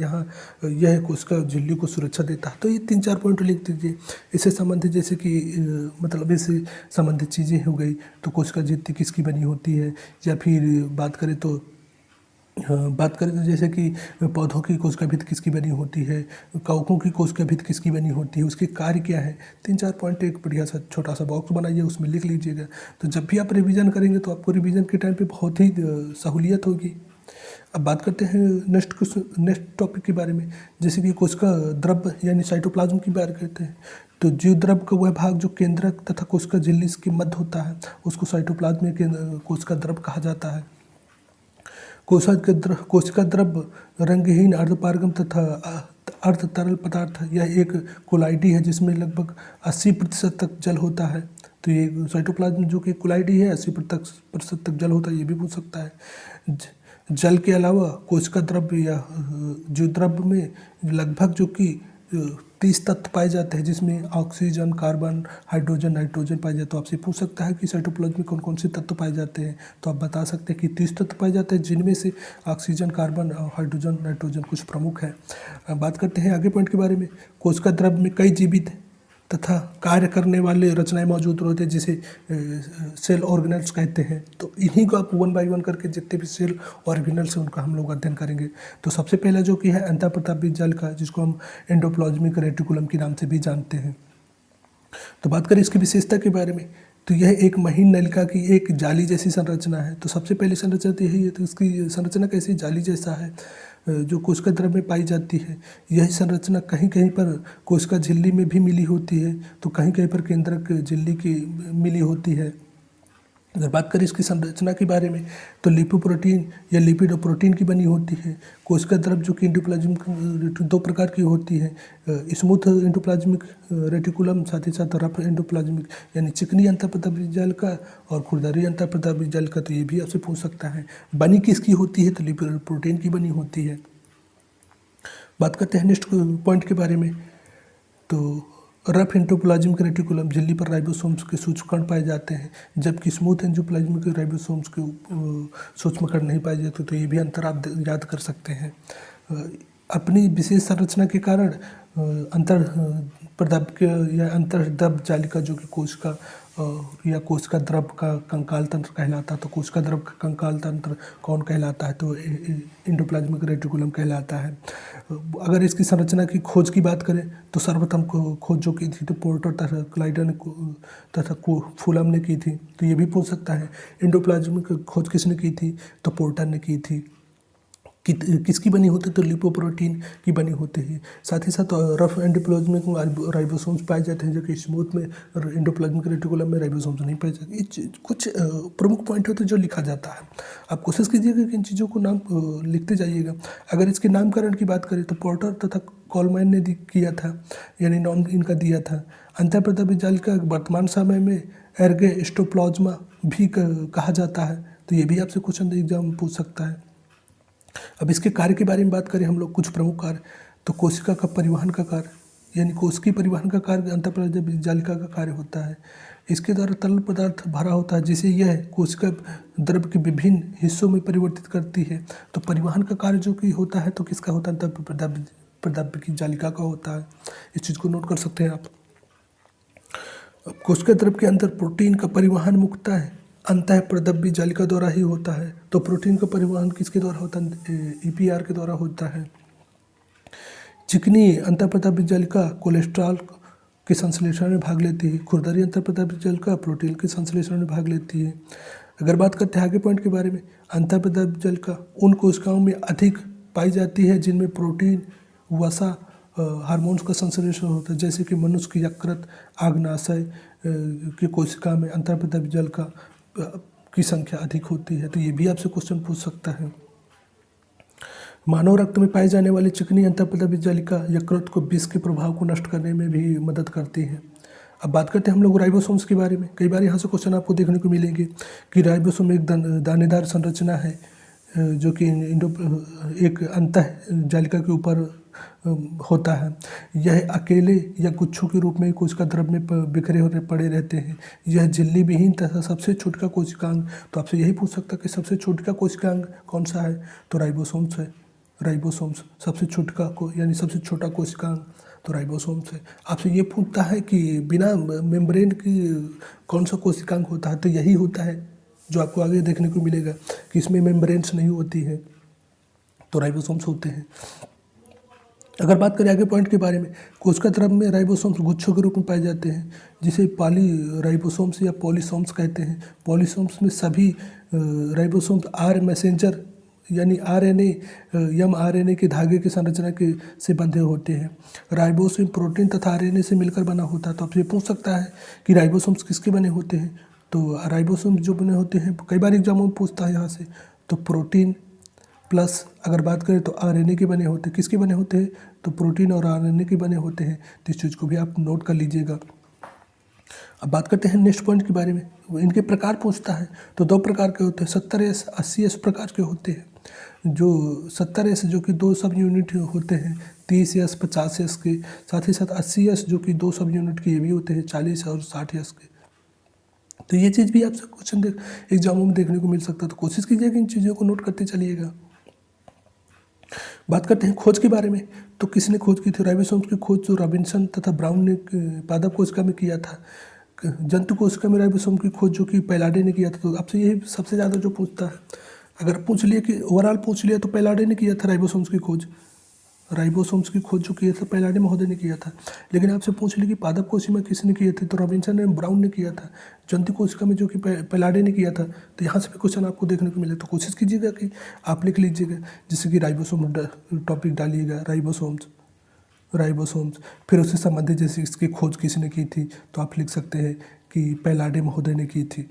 यह कोशिका झिल्ली को सुरक्षा देता है। तो ये 3-4 पॉइंट लिख दीजिए। इससे संबंधित जैसे कि मतलब इससे संबंधित चीज़ें हो गई, तो कोशिका भित्ति किसकी बनी होती है, या फिर बात करें तो जैसे कि पौधों की कोशिका भित्ति किसकी बनी होती है, कवकों की कोशिका भित्ति किसकी बनी होती है, उसके कार्य क्या है। 3-4 पॉइंट एक बढ़िया सा छोटा सा बॉक्स बनाइए, उसमें लिख लीजिएगा। तो जब भी आप रिवीजन करेंगे तो आपको रिवीजन के टाइम पे बहुत ही सहूलियत होगी। अब बात करते हैं नेक्स्ट टॉपिक के बारे में, जैसे कि कोशिका द्रव्य यानी साइटोप्लाज्म की बात करते हैं। तो जीव द्रव्य का वह भाग जो केंद्रक तथा कोशिका झिल्ली के मध्य होता है उसको साइटोप्लाज्म या कोशिका द्रव्य कहा जाता है। कोशिका द्रव्य रंगहीन अर्धपारगम तथा अर्ध तरल पदार्थ है। यह एक कोलाइडी है जिसमें लगभग 80% तक जल होता है। तो ये साइटोप्लाज्म जो कि कोलाइडी है 80% तक जल होता है, ये भी पूछ सकता है। जल के अलावा कोशिका द्रव्य या जीव द्रव्य में लगभग जो कि 30 तत्व पाए जाते हैं, जिसमें ऑक्सीजन, कार्बन, हाइड्रोजन, नाइट्रोजन पाए जाते हैं। तो आपसे पूछ सकता है कि साइटोप्लाज्म में कौन कौन से तत्व पाए जाते हैं, तो आप बता सकते हैं कि 30 तत्व पाए जाते हैं, जिनमें से ऑक्सीजन, कार्बन, हाइड्रोजन, नाइट्रोजन कुछ प्रमुख है। बात करते हैं आगे पॉइंट के बारे में। कोशिका द्रव्य में कई जीवित तथा कार्य करने वाले रचनाएं मौजूद होते हैं, जिसे सेल ऑर्गेनल्स कहते हैं। तो इन्हीं को आप 1 बाय 1 करके जितने भी सेल ऑर्गेनल्स हैं उनका हम लोग अध्ययन करेंगे। तो सबसे पहला जो कि है अंतःप्रतापी जल का, जिसको हम एंडोप्लाज्मिक रेटिकुलम के नाम से भी जानते हैं। तो बात करें इसकी विशेषता के बारे में, तो यह एक महीन नलिका की एक जाली जैसी संरचना है। तो सबसे पहली संरचना तो यही है। तो इसकी संरचना कैसी, जाली जैसा है। जो कोशिका द्रव्य में पाई जाती है, यही संरचना कहीं कहीं पर कोशिका झिल्ली में भी मिली होती है, तो कहीं कहीं पर केंद्रक झिल्ली की मिली होती है। अगर बात करें इसकी संरचना के बारे में, तो लिपोप्रोटीन या लिपिड और प्रोटीन की बनी होती है। कोशिका द्रव्य जो कि एंडोप्लाज्मिक दो प्रकार की होती है, स्मूथ एंडोप्लाज्मिक रेटिकुलम, साथ ही साथ रफ एंडोप्लाज्मिक यानी चिकनी अंतःप्रदाभी जालिका और खुरदरी अंतःप्रदाभी जालिका। तो ये भी आपसे पूछ सकता है। बनी किसकी होती है, तो लिपिड प्रोटीन की बनी होती है। बात करते हैं नेक्स्ट पॉइंट के बारे में, तो रफ एंडोप्लाज्मिक रेटिकुलम झिल्ली पर राइबोसोम्स के सूक्ष्मकण पाए जाते हैं, जबकि स्मूथ एंडोप्लाज्मिक राइबोसोम्स के सूक्ष्मकण नहीं पाए जाते। तो ये भी अंतर आप याद कर सकते हैं। अपनी विशेष संरचना के कारण अंतर प्रदाब्य या अंतर्द्रव जालिका जो कि कोशिका या कोशिका द्रव का कंकाल तंत्र कहलाता है, तो कोशिका द्रव का कंकाल तंत्र कौन कहलाता है, तो एंडोप्लाज्मिक रेटिकुलम कहलाता है। अगर इसकी संरचना की खोज की बात करें, तो सर्वप्रथम खोज जो की थी तो पोर्टर तथा क्लाइडन तथा फुलम ने की थी। तो ये भी पूछ सकता है एंडोप्लाज्मिक खोज किसने की थी, तो पोर्टर ने की थी। किसकी बनी होती है, तो लिपोप्रोटीन की बनी होती है। साथ ही साथ रफ एंडोप्लाज्मिक राइबोसोम्स पाए जाते हैं, जो कि स्मूथ में एंडोप्लाज्मिक रेटिकुलम में राइबोसोम्स नहीं पाए जाते। ये कुछ प्रमुख पॉइंट होते हैं जो लिखा जाता है। आप कोशिश कीजिएगा कि इन चीज़ों को नाम लिखते जाइएगा। अगर इसके नामकरण की बात करें, तो पोर्टर तथा कोलमैन ने किया था, यानी नाम इनका दिया था। अंतःप्रदाभी जालिका वर्तमान समय में एर्गोस्टोप्लाज्मा भी कहा जाता है। तो ये भी आपसे क्वेश्चन एग्जाम पूछ सकता है। अब इसके कार्य के बारे में बात करें हम लोग, कुछ प्रमुख कार्य, तो कोशिका का परिवहन का कार्य, यानी कोशिकीय परिवहन का कार्य अंतःप्रदाभी जालिका का कार्य होता है। इसके द्वारा तरल पदार्थ भरा होता है, जिसे यह कोशिका द्रव्य के विभिन्न हिस्सों में परिवर्तित करती है। तो परिवहन का कार्य जो कि होता है, तो किसका होता है, अंतःप्रदाभी की जालिका का होता है। इस चीज़ को नोट कर सकते हैं आप। अब कोशिका द्रव्य के अंदर प्रोटीन का परिवहन मुख्यतः अंतःप्रदाभी जालिका द्वारा ही होता है। तो प्रोटीन का परिवहन किसके द्वारा होता है, ईपीआर के द्वारा होता है। चिकनी अंतःप्रदाभी जालिका कोलेस्ट्रॉल के संश्लेषण में भाग लेती है। खुरदरी अंतःप्रदाभी जालिका प्रोटीन के संश्लेषण में भाग लेती है। अगर बात करते हैं आगे पॉइंट के बारे में, अंतःप्रदाभी जालिका उन कोशिकाओं में अधिक पाई जाती है जिनमें प्रोटीन, वसा, हार्मोन्स का संश्लेषण होता है, जैसे कि मनुष्य की यकृत, आग्नाशय की कोशिका में अंतःप्रदाभी जालिका की संख्या अधिक होती है। तो ये भी आपसे क्वेश्चन पूछ सकता है। मानव रक्त में पाए जाने वाली चिकनी अंतःप्रदाभी जालिका यकृत को विष के प्रभाव को नष्ट करने में भी मदद करती है। अब बात करते हैं हम लोग राइबोसोम्स के बारे में। कई बार यहाँ से क्वेश्चन आपको देखने को मिलेंगे कि राइबोसोम एक दानेदार संरचना है, जो कि एक अंतः जालिका के ऊपर होता है। यह अकेले या गुच्छों के रूप में कोशिका द्रव्य में बिखरे हुए पड़े रहते हैं। यह झिल्ली विहीन तथा सबसे छोटा कोशिकांग, तो आपसे यही पूछ सकता है कि सबसे छोटा कोशिकांग कौन सा है, तो राइबोसोम्स है। राइबोसोम्स सबसे छोटा यानी सबसे छोटा कोशिकांग तो राइबोसोम्स है। आपसे ये पूछता है कि बिना मेम्ब्रेन की कौन सा कोशिकांग होता है, तो यही होता है जो आपको आगे देखने को मिलेगा कि इसमें मेम्ब्रेन्स नहीं होती है, तो राइबोसोम्स होते हैं। अगर बात करें आगे पॉइंट के बारे में, कोशिका द्रव्य में राइबोसोम्स गुच्छों के रूप में पाए जाते हैं, जिसे पॉली राइबोसोम्स या पॉलीसोम्स कहते हैं। पॉलीसोम्स में सभी राइबोसोम्स आर मैसेंजर यानी आरएनए mRNA के धागे की संरचना के से बंधे होते हैं। राइबोसोम प्रोटीन तथा आरएनए से मिलकर बना होता है। तो आपसे पूछ सकता है कि राइबोसोम्स किसके बने होते हैं, तो राइबोसोम जो बने होते हैं, कई बार एग्जाम में पूछता है यहाँ से, तो प्रोटीन प्लस अगर बात करें तो आरएनए के बने होते हैं। किसके बने होते हैं, तो प्रोटीन और आरएनए के बने होते हैं। तो इस चीज़ को भी आप नोट कर लीजिएगा। अब बात करते हैं नेक्स्ट पॉइंट के बारे में, इनके प्रकार पूछता है। तो दो प्रकार के होते हैं, 70S 80S प्रकार के होते हैं। जो 70S जो कि 2 सब यूनिट होते हैं, 30S 50S के, साथ ही साथ 80S जो कि 2 सब यूनिट के ये भी होते हैं, 40 और 60S के। तो ये चीज़ भी आपसे क्वेश्चन एग्जामों में देखने को मिल सकता है। तो कोशिश कीजिएगा इन चीज़ों को नोट करते चलिएगा। बात करते हैं खोज के बारे में, तो किसने खोज की थी, राइबोसोम्स की खोज जो रॉबिन्सन तथा ब्राउन ने पादप कोशिका में किया था। जंतु कोशिका में राइबोसोम की खोज जो कि पैलाडे ने किया था। तो आपसे यही सबसे ज़्यादा जो पूछता है, अगर पूछ लिया कि ओवरऑल पूछ लिया तो पैलाडे ने किया था राइबोसोम्स की खोज। राइबोसोम्स की खोज जो किया था पैलाडे महोदय ने किया था। लेकिन आपसे पूछ ली कि पादप कोशिका किसने किए थे, तो रॉबिन्सन एंड ब्राउन ने किया था। जंतु कोशिका में जो कि पैलाडे ने किया था। तो यहाँ से भी क्वेश्चन आपको देखने को मिले, तो कोशिश कीजिएगा कि आप लिख लीजिएगा, जैसे कि राइबोसोम टॉपिक डालिएगा, राइबोसोम्स। फिर उससे संबंधित जैसे इसकी खोज किसने की थी, तो आप लिख सकते हैं कि पैलाडे महोदय ने की थी,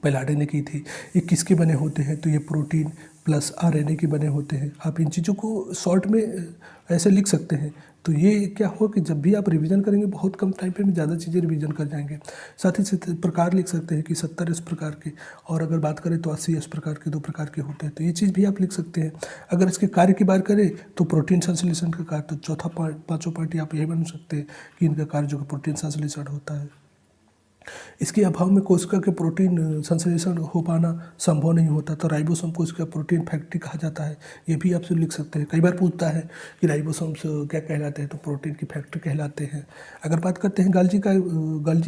पैलाडे ने की थी। ये किसके बने होते हैं, तो ये प्रोटीन प्लस आरएनए के बने होते हैं। आप इन चीज़ों को शॉर्ट में ऐसे लिख सकते हैं। तो ये क्या हुआ कि जब भी आप रिवीजन करेंगे बहुत कम टाइम पे में ज़्यादा चीज़ें रिवीजन कर जाएंगे। साथ ही साथ प्रकार लिख सकते हैं कि 70 इस प्रकार के, और अगर बात करें तो 80 इस प्रकार के, 2 प्रकार के होते हैं। तो ये चीज़ भी आप लिख सकते हैं। अगर इसके कार्य की बात करें तो प्रोटीन संश्लेषण का कार्य, तो चौथा पार्ट, पाँचों पार्ट आप यही बन सकते हैं कि इनका कार्य जो कि प्रोटीन संश्लेषण होता है। इसके अभाव में कोशिका के प्रोटीन संश्लेषण हो पाना संभव नहीं होता, तो राइबोसोम को इसका प्रोटीन फैक्ट्री कहा जाता है। ये भी आपसे लिख सकते हैं। कई बार पूछता है कि राइबोसोम्स क्या कहलाते हैं, तो प्रोटीन की फैक्ट्री कहलाते हैं। अगर बात करते हैं गाल्जी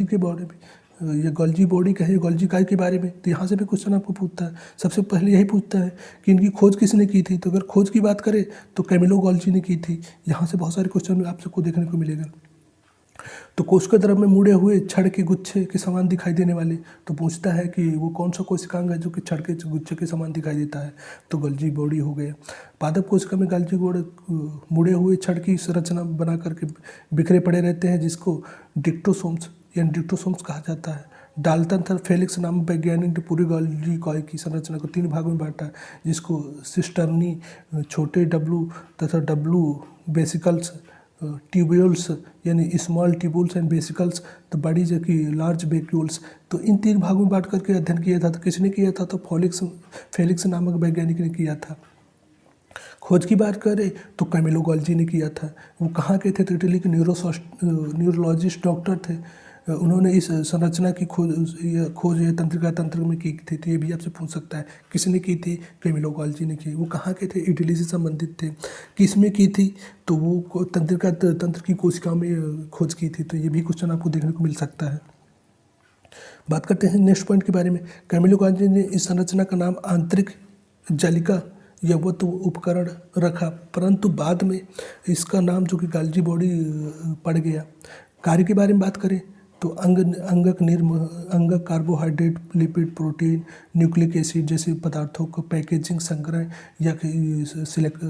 के बारे में, ये गोल्जी बॉडी कहे, गोल्जी काय के बारे में, तो यहाँ से भी क्वेश्चन आपको पूछता है। सबसे पहले यही पूछता है कि इनकी खोज किसने की थी, तो अगर खोज की बात करें तो कैमिलो गोल्जी ने की थी। यहाँ से बहुत सारे क्वेश्चन आपको देखने को मिलेगा। तो कोशिका द्रव में मुड़े हुए छड़ के गुच्छे के समान दिखाई देने वाले, तो पूछता है कि वो कौन सा कोशिकांग है जो कि छड़ के गुच्छे के समान दिखाई देता है, तो गोल्जी बॉडी हो गया। पादप कोशिका में गोल्जी बॉडी मुड़े हुए छड़ की संरचना बना करके बिखरे पड़े रहते हैं, जिसको डिक्टोसोम्स या डिक्टोसोम्स कहा जाता है। डाल्टन था फेलिक्स नामक वैज्ञानिक ने पूरी गोल्जी कॉय की संरचना को 3 भागों में बांटा, जिसको सिस्टर्नी, छोटे डब्लू तथा डब्लू बेसिकल्स, ट्यूब्यूल्स यानी स्मॉल ट्यूब्यूल्स एंड बेसिकल्स, तो बड़ी जो कि लार्ज वैक्यूल्स। तो इन 3 भागों में बांट करके अध्ययन किया था। तो किसने किया था, तो फेलिक्स नामक वैज्ञानिक ने किया था। खोज की बात करें तो कैमिलो गोल्जी ने किया था। वो कहाँ के थे, तो इटली के न्यूरोलॉजिस्ट डॉक्टर थे। उन्होंने इस संरचना की खोज या तंत्रिका तंत्र में की थी। तो ये भी आपसे पूछ सकता है किसने की थी, कैमिलो गोल्जी ने की। वो कहाँ के थे, इटली से संबंधित थे। किस में की थी, तो वो तंत्रिका तंत्र की कोशिका में खोज की थी। तो ये भी क्वेश्चन आपको देखने को मिल सकता है। बात करते हैं नेक्स्ट पॉइंट के बारे में। कैमिलो गोल्जी ने इस संरचना का नाम आंतरिक जालिका यवत उपकरण रखा, परंतु बाद में इसका नाम जो कि गोल्जी बॉडी पड़ गया। कार्य के बारे में बात करें तो अंगक carbohydrate, lipid, protein, nucleic acid जैसे पदार्थों को पैकेजिंग, संग्रह या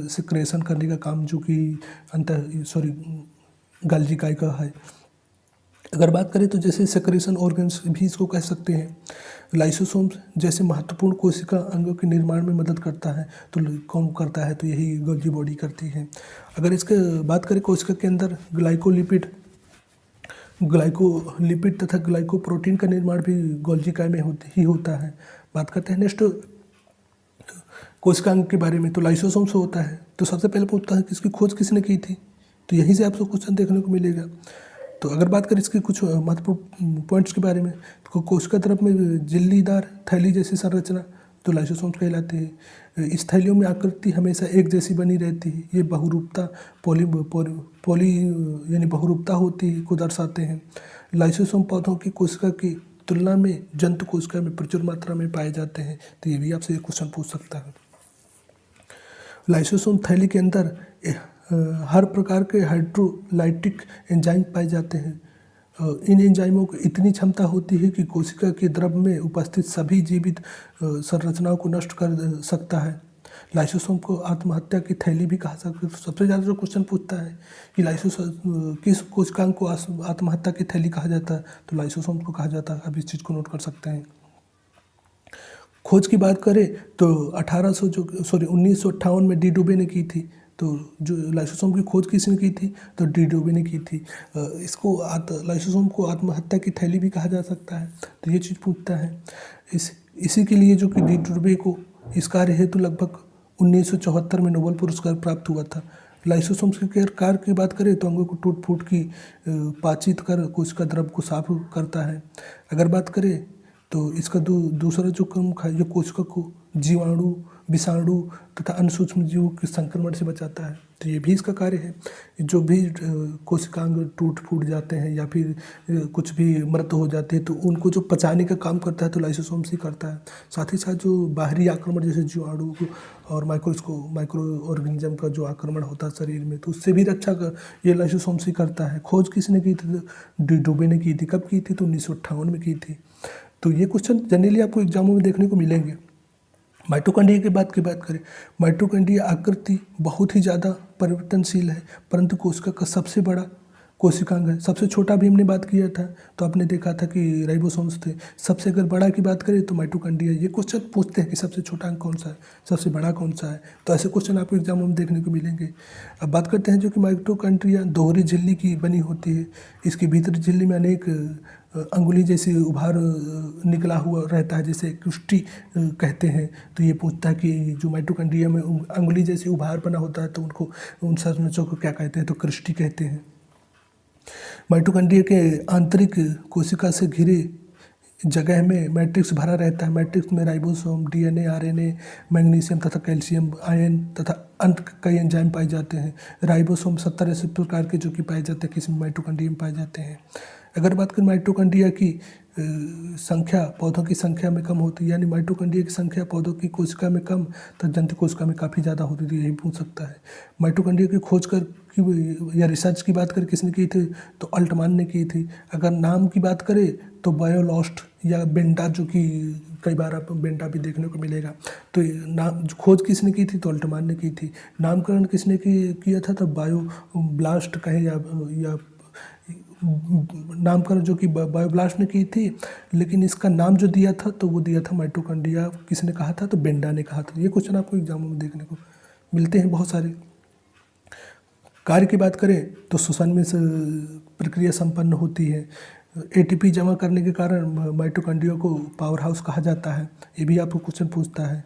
सिक्रेशन करने का काम जो कि गोल्जी काय का है। अगर बात करें तो जैसे सेक्रेशन ऑर्गन्स भी इसको कह सकते हैं। लाइसोसोम्स जैसे महत्वपूर्ण कोशिका अंगों के निर्माण में मदद करता है, तो कौन करता है, तो यही गोल्जी बॉडी करती है। अगर इसके बात करें कोशिका के अंदर ग्लाइकोलिपिड तथा ग्लाइकोप्रोटीन का निर्माण भी गोल्जी काय में होता है। बात करते हैं नेक्स्ट कोशिकांग के बारे में, तो लाइसोसोम्स होता है। तो सबसे पहले पूछता है कि इसकी खोज किसने की थी, तो यहीं से आपको क्वेश्चन देखने को मिलेगा। तो अगर बात करें इसके कुछ महत्वपूर्ण पॉइंट्स के बारे में, तो कोशिका तरफ में झिल्लीदार थैली जैसी संरचना, तो लाइसोसोम्स कहलाते हैं। इस थैलियों में आकृति हमेशा एक जैसी बनी रहती है। ये बहुरूपता पॉली यानी बहुरूपता होती है को दर्शाते हैं। लाइसोसोम पौधों की कोशिका की तुलना में जंतु कोशिका में प्रचुर मात्रा में पाए जाते हैं। तो ये भी आपसे एक क्वेश्चन पूछ सकता है। लाइसोसोम थैली के अंदर हर प्रकार के हाइड्रोलाइटिक एंजाइम पाए जाते हैं। इन एंजाइमों की इतनी क्षमता होती है कि कोशिका के द्रव में उपस्थित सभी जीवित संरचनाओं को नष्ट कर सकता है। लाइसोसोम को आत्महत्या की थैली भी कहा सकता है। तो सबसे ज़्यादा जो क्वेश्चन पूछता है कि लाइसोसोम किस कोशिकांग को आत्महत्या की थैली कहा जाता है, तो लाइसोसोम को कहा जाता है। आप इस चीज़ को नोट कर सकते हैं। खोज की बात करें तो 1958 में डी डुबे ने की थी। तो जो लाइसोसोम की खोज किसने की थी, तो डी डुबे ने की थी। लाइसोसोम को आत्महत्या की थैली भी कहा जा सकता है। तो ये चीज़ पूछता है। इसी के लिए जो कि डी डुबे को इस कार्य हेतु लगभग 1974 में नोबेल पुरस्कार प्राप्त हुआ था। लाइसोसोम्स के कार्य की बात करें तो अंगों को टूट फूट की पाचित कर कोशिका द्रव को साफ करता है। अगर बात करें तो इसका दूसरा जो काम है, ये कोशिका को जीवाणु विषाणु तथा अन्य सूक्ष्म जीवों के संक्रमण से बचाता है। तो ये भी इसका कार्य है। जो भी कोशिकांग टूट फूट जाते हैं या फिर कुछ भी मृत हो जाते हैं तो उनको जो पचाने का काम करता है तो लाइसोसोम्स ही करता है। साथ ही साथ जो बाहरी आक्रमण जैसे जीवाणु और माइक्रो ऑर्गेनिज्म का जो आक्रमण होता है शरीर में तो उससे भी रक्षा ये लाइसोसोम्स ही करता है। खोज किसने की थी? डुबे ने की थी। कब की थी? तो 1958 में की थी। तो ये क्वेश्चन जनरली आपको एग्जामों में देखने को मिलेंगे। माइटोकॉन्ड्रिया की बात करें, माइटोकॉन्ड्रिया आकृति बहुत ही ज़्यादा परिवर्तनशील है, परंतु कोशिका का सबसे बड़ा कोशिकांग है। सबसे छोटा भी हमने बात किया था तो आपने देखा था कि राइबोसोम्स थे। सबसे अगर बड़ा की बात करें तो माइटोकॉन्ड्रिया। ये क्वेश्चन पूछते हैं कि सबसे छोटा अंग कौन सा है, सबसे बड़ा कौन सा है, तो ऐसे क्वेश्चन आपको एग्जाम में देखने को मिलेंगे। अब बात करते हैं जो कि माइटोकॉन्ड्रिया दोहरी झिल्ली की बनी होती है। इसकी भीतरी झिल्ली में अनेक अंगुली जैसे उभार निकला हुआ रहता है, जैसे क्रिस्टी कहते हैं। तो ये पूछता है कि जो माइटोकॉन्ड्रिया में अंगुली जैसे उभार बना होता है तो उनको उन संरचनाओं को क्या कहते हैं? तो क्रिस्टी कहते हैं। माइटोकॉन्ड्रिया के आंतरिक कोशिका से घिरे जगह में मैट्रिक्स भरा रहता है। मैट्रिक्स में राइबोसोम, डीएनए, आरएनए, मैग्नीशियम तथा कैल्शियम आयन तथा अन्य कई एंजाइम पाए जाते हैं। राइबोसोम 70 ऐसे प्रकार के जो कि पाए जाते हैं किसी माइटोकॉन्ड्रिया में पाए जाते हैं। अगर बात करें माइटोकॉन्ड्रिया की संख्या पौधों की संख्या में कम होती है, यानी माइटोकॉन्ड्रिया की संख्या पौधों की कोशिका में कम तो जंतु कोशिका में काफ़ी ज़्यादा होती थी, यही पूछ सकता है। माइटोकॉन्ड्रिया की खोज या रिसर्च की बात करें किसने की थी? तो अल्टमान ने की थी। अगर नाम की बात करें तो बायोलॉस्ट या बेंडा, जो कि कई बार आप बेंडा भी देखने को मिलेगा। तो नाम खोज किसने की थी? तो अल्टमान ने की थी। नामकरण किसने किया था? तो बायोब्लास्ट कहे या नामकरण जो कि बायोब्लास्ट ने की थी, लेकिन इसका नाम जो दिया था तो वो दिया था माइटोकॉन्ड्रिया। किसने कहा था? तो बेंडा ने कहा था। ये क्वेश्चन आपको एग्जामों में देखने को मिलते हैं बहुत सारे। कार्य की बात करें तो श्वसन में प्रक्रिया संपन्न होती है। एटीपी जमा करने के कारण माइटोकॉन्ड्रिया को पावर हाउस कहा जाता है। ये भी आपको क्वेश्चन पूछता है।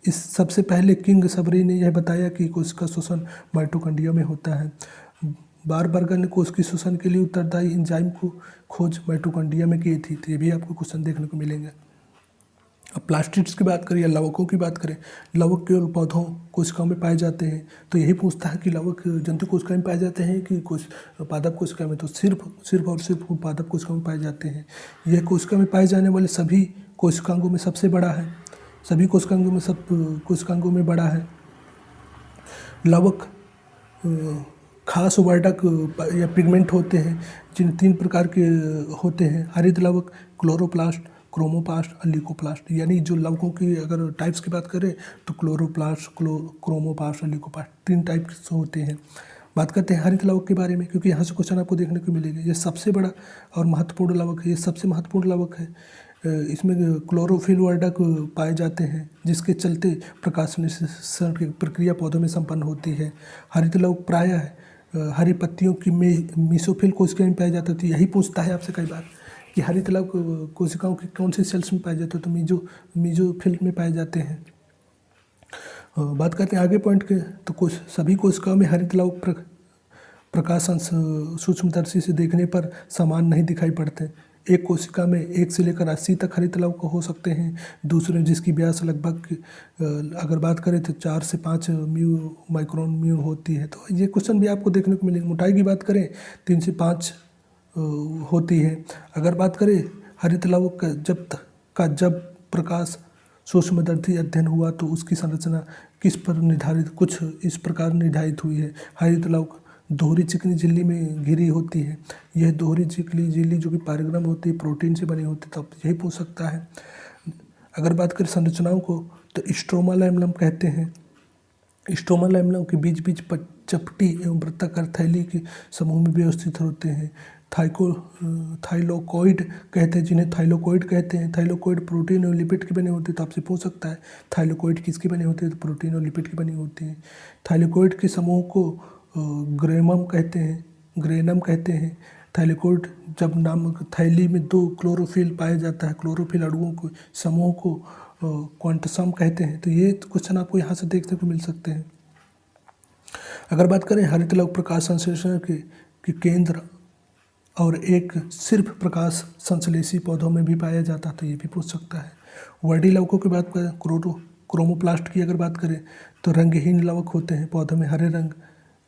इस सबसे पहले किंग सबरी ने यह बताया कि कोशिका श्वसन माइटोकॉन्ड्रिया में होता है। बारबर्गर ने कोशिका श्वसन के लिए उत्तरदायी एंजाइम को खोज माइटोकॉन्ड्रिया में की थी। तो ये भी आपको क्वेश्चन देखने को मिलेंगे। अब प्लास्टिड्स की बात करें या लवकों की बात करें, लवक केवल पौधों कोशिकाओं में पाए जाते हैं। तो यही पूछता है कि लवक जंतु कोशिका में पाए जाते हैं कि पादप कोशिका में? तो सिर्फ और सिर्फ पादप कोशिका में पाए जाते हैं। यह कोशिका में पाए जाने वाले सभी कोशिकांगों में सबसे बड़ा है। सभी कोशिकांगों में बड़ा है। लवक खास वर्णक या पिगमेंट होते हैं जिन 3 प्रकार के होते हैं: हरित लवक, क्लोरोप्लास्ट, क्रोमोप्लास्ट और ल्यूकोप्लास्ट। यानी जो लवकों की अगर टाइप्स की बात करें तो क्लोरोप्लास्ट, क्रोमोप्लास्ट और ल्यूकोप्लास्ट 3 टाइप के होते हैं। बात करते हैं हरित लवक के बारे में, क्योंकि यहाँ से क्वेश्चन आपको देखने को मिलेगा। ये सबसे बड़ा और महत्वपूर्ण लवक है। ये सबसे महत्वपूर्ण लवक है। इसमें क्लोरोफिल वर्णक पाए जाते हैं जिसके चलते प्रकाश संश्लेषण की प्रक्रिया पौधों में संपन्न होती है। हरित लवक प्रायः हरी पत्तियों की मीसोफिल कोशिका में पाया जाता है। यही पूछता है आपसे कई बार कि हरित लवक कोशिकाओं के कौन से सेल्स में पाए जाते हैं? तो मीजोफिल में पाए जाते हैं। बात करते हैं आगे पॉइंट के, तो सभी कोशिकाओं में हरित लवक प्रकाश सूक्ष्मदर्शी से देखने पर समान नहीं दिखाई पड़ते। एक कोशिका में 1 से लेकर 80 तक हरित लवक हो सकते हैं। दूसरे जिसकी व्यास लगभग अगर बात करें तो 4 से 5 माइक्रोन होती है। तो ये क्वेश्चन भी आपको देखने को मिलेंगे। मोटाई की बात करें 3 से 5 होती है। अगर बात करें हरित लवक जब प्रकाश सूक्ष्मदर्शी अध्ययन हुआ तो उसकी संरचना किस पर निर्धारित कुछ इस प्रकार निर्धारित हुई है। हरित लवक दोहरी चिकनी झिल्ली में घिरी होती है। यह दोहरी चिकनी झिल्ली जो कि पायरिग्राम होती है, प्रोटीन से बनी होती है। तो यही पूछ सकता है। अगर बात करें संरचनाओं को तो स्ट्रोमा लैमेलम कहते हैं। स्ट्रोमा लैमेलम के बीच बीच पर चपटी एवं वृत्ताकार थैली के समूह में व्यवस्थित होते हैं। थाइलोकॉइड कहते हैं जिन्हें थाइलोकॉइड कहते हैं। थाइलोकॉइड प्रोटीन और लिपिड के बने होते हैं। तो आपसे पूछ सकता है थाइलोकॉइड किसके बने होते हैं? तो प्रोटीन और लिपिड के बने होते हैं। थाइलोकॉइड के समूह को ग्रेनम कहते हैं। थाइलोकॉइड जब नामक थैली में 2 क्लोरोफिल पाया जाता है, क्लोरोफिल अणुओं को समूह को क्वांटसम कहते हैं। तो ये क्वेश्चन आपको यहाँ से देखने को मिल सकते हैं। अगर बात करें हरित लवक प्रकाश संश्लेषण के केंद्र और एक सिर्फ प्रकाश संश्लेषी पौधों में भी पाया जाता है। तो ये भी पूछ सकता है। वर्डी लवकों की बात करें, क्रोमोप्लास्ट की अगर बात करें तो रंगहीन लवक होते हैं, पौधों में हरे रंग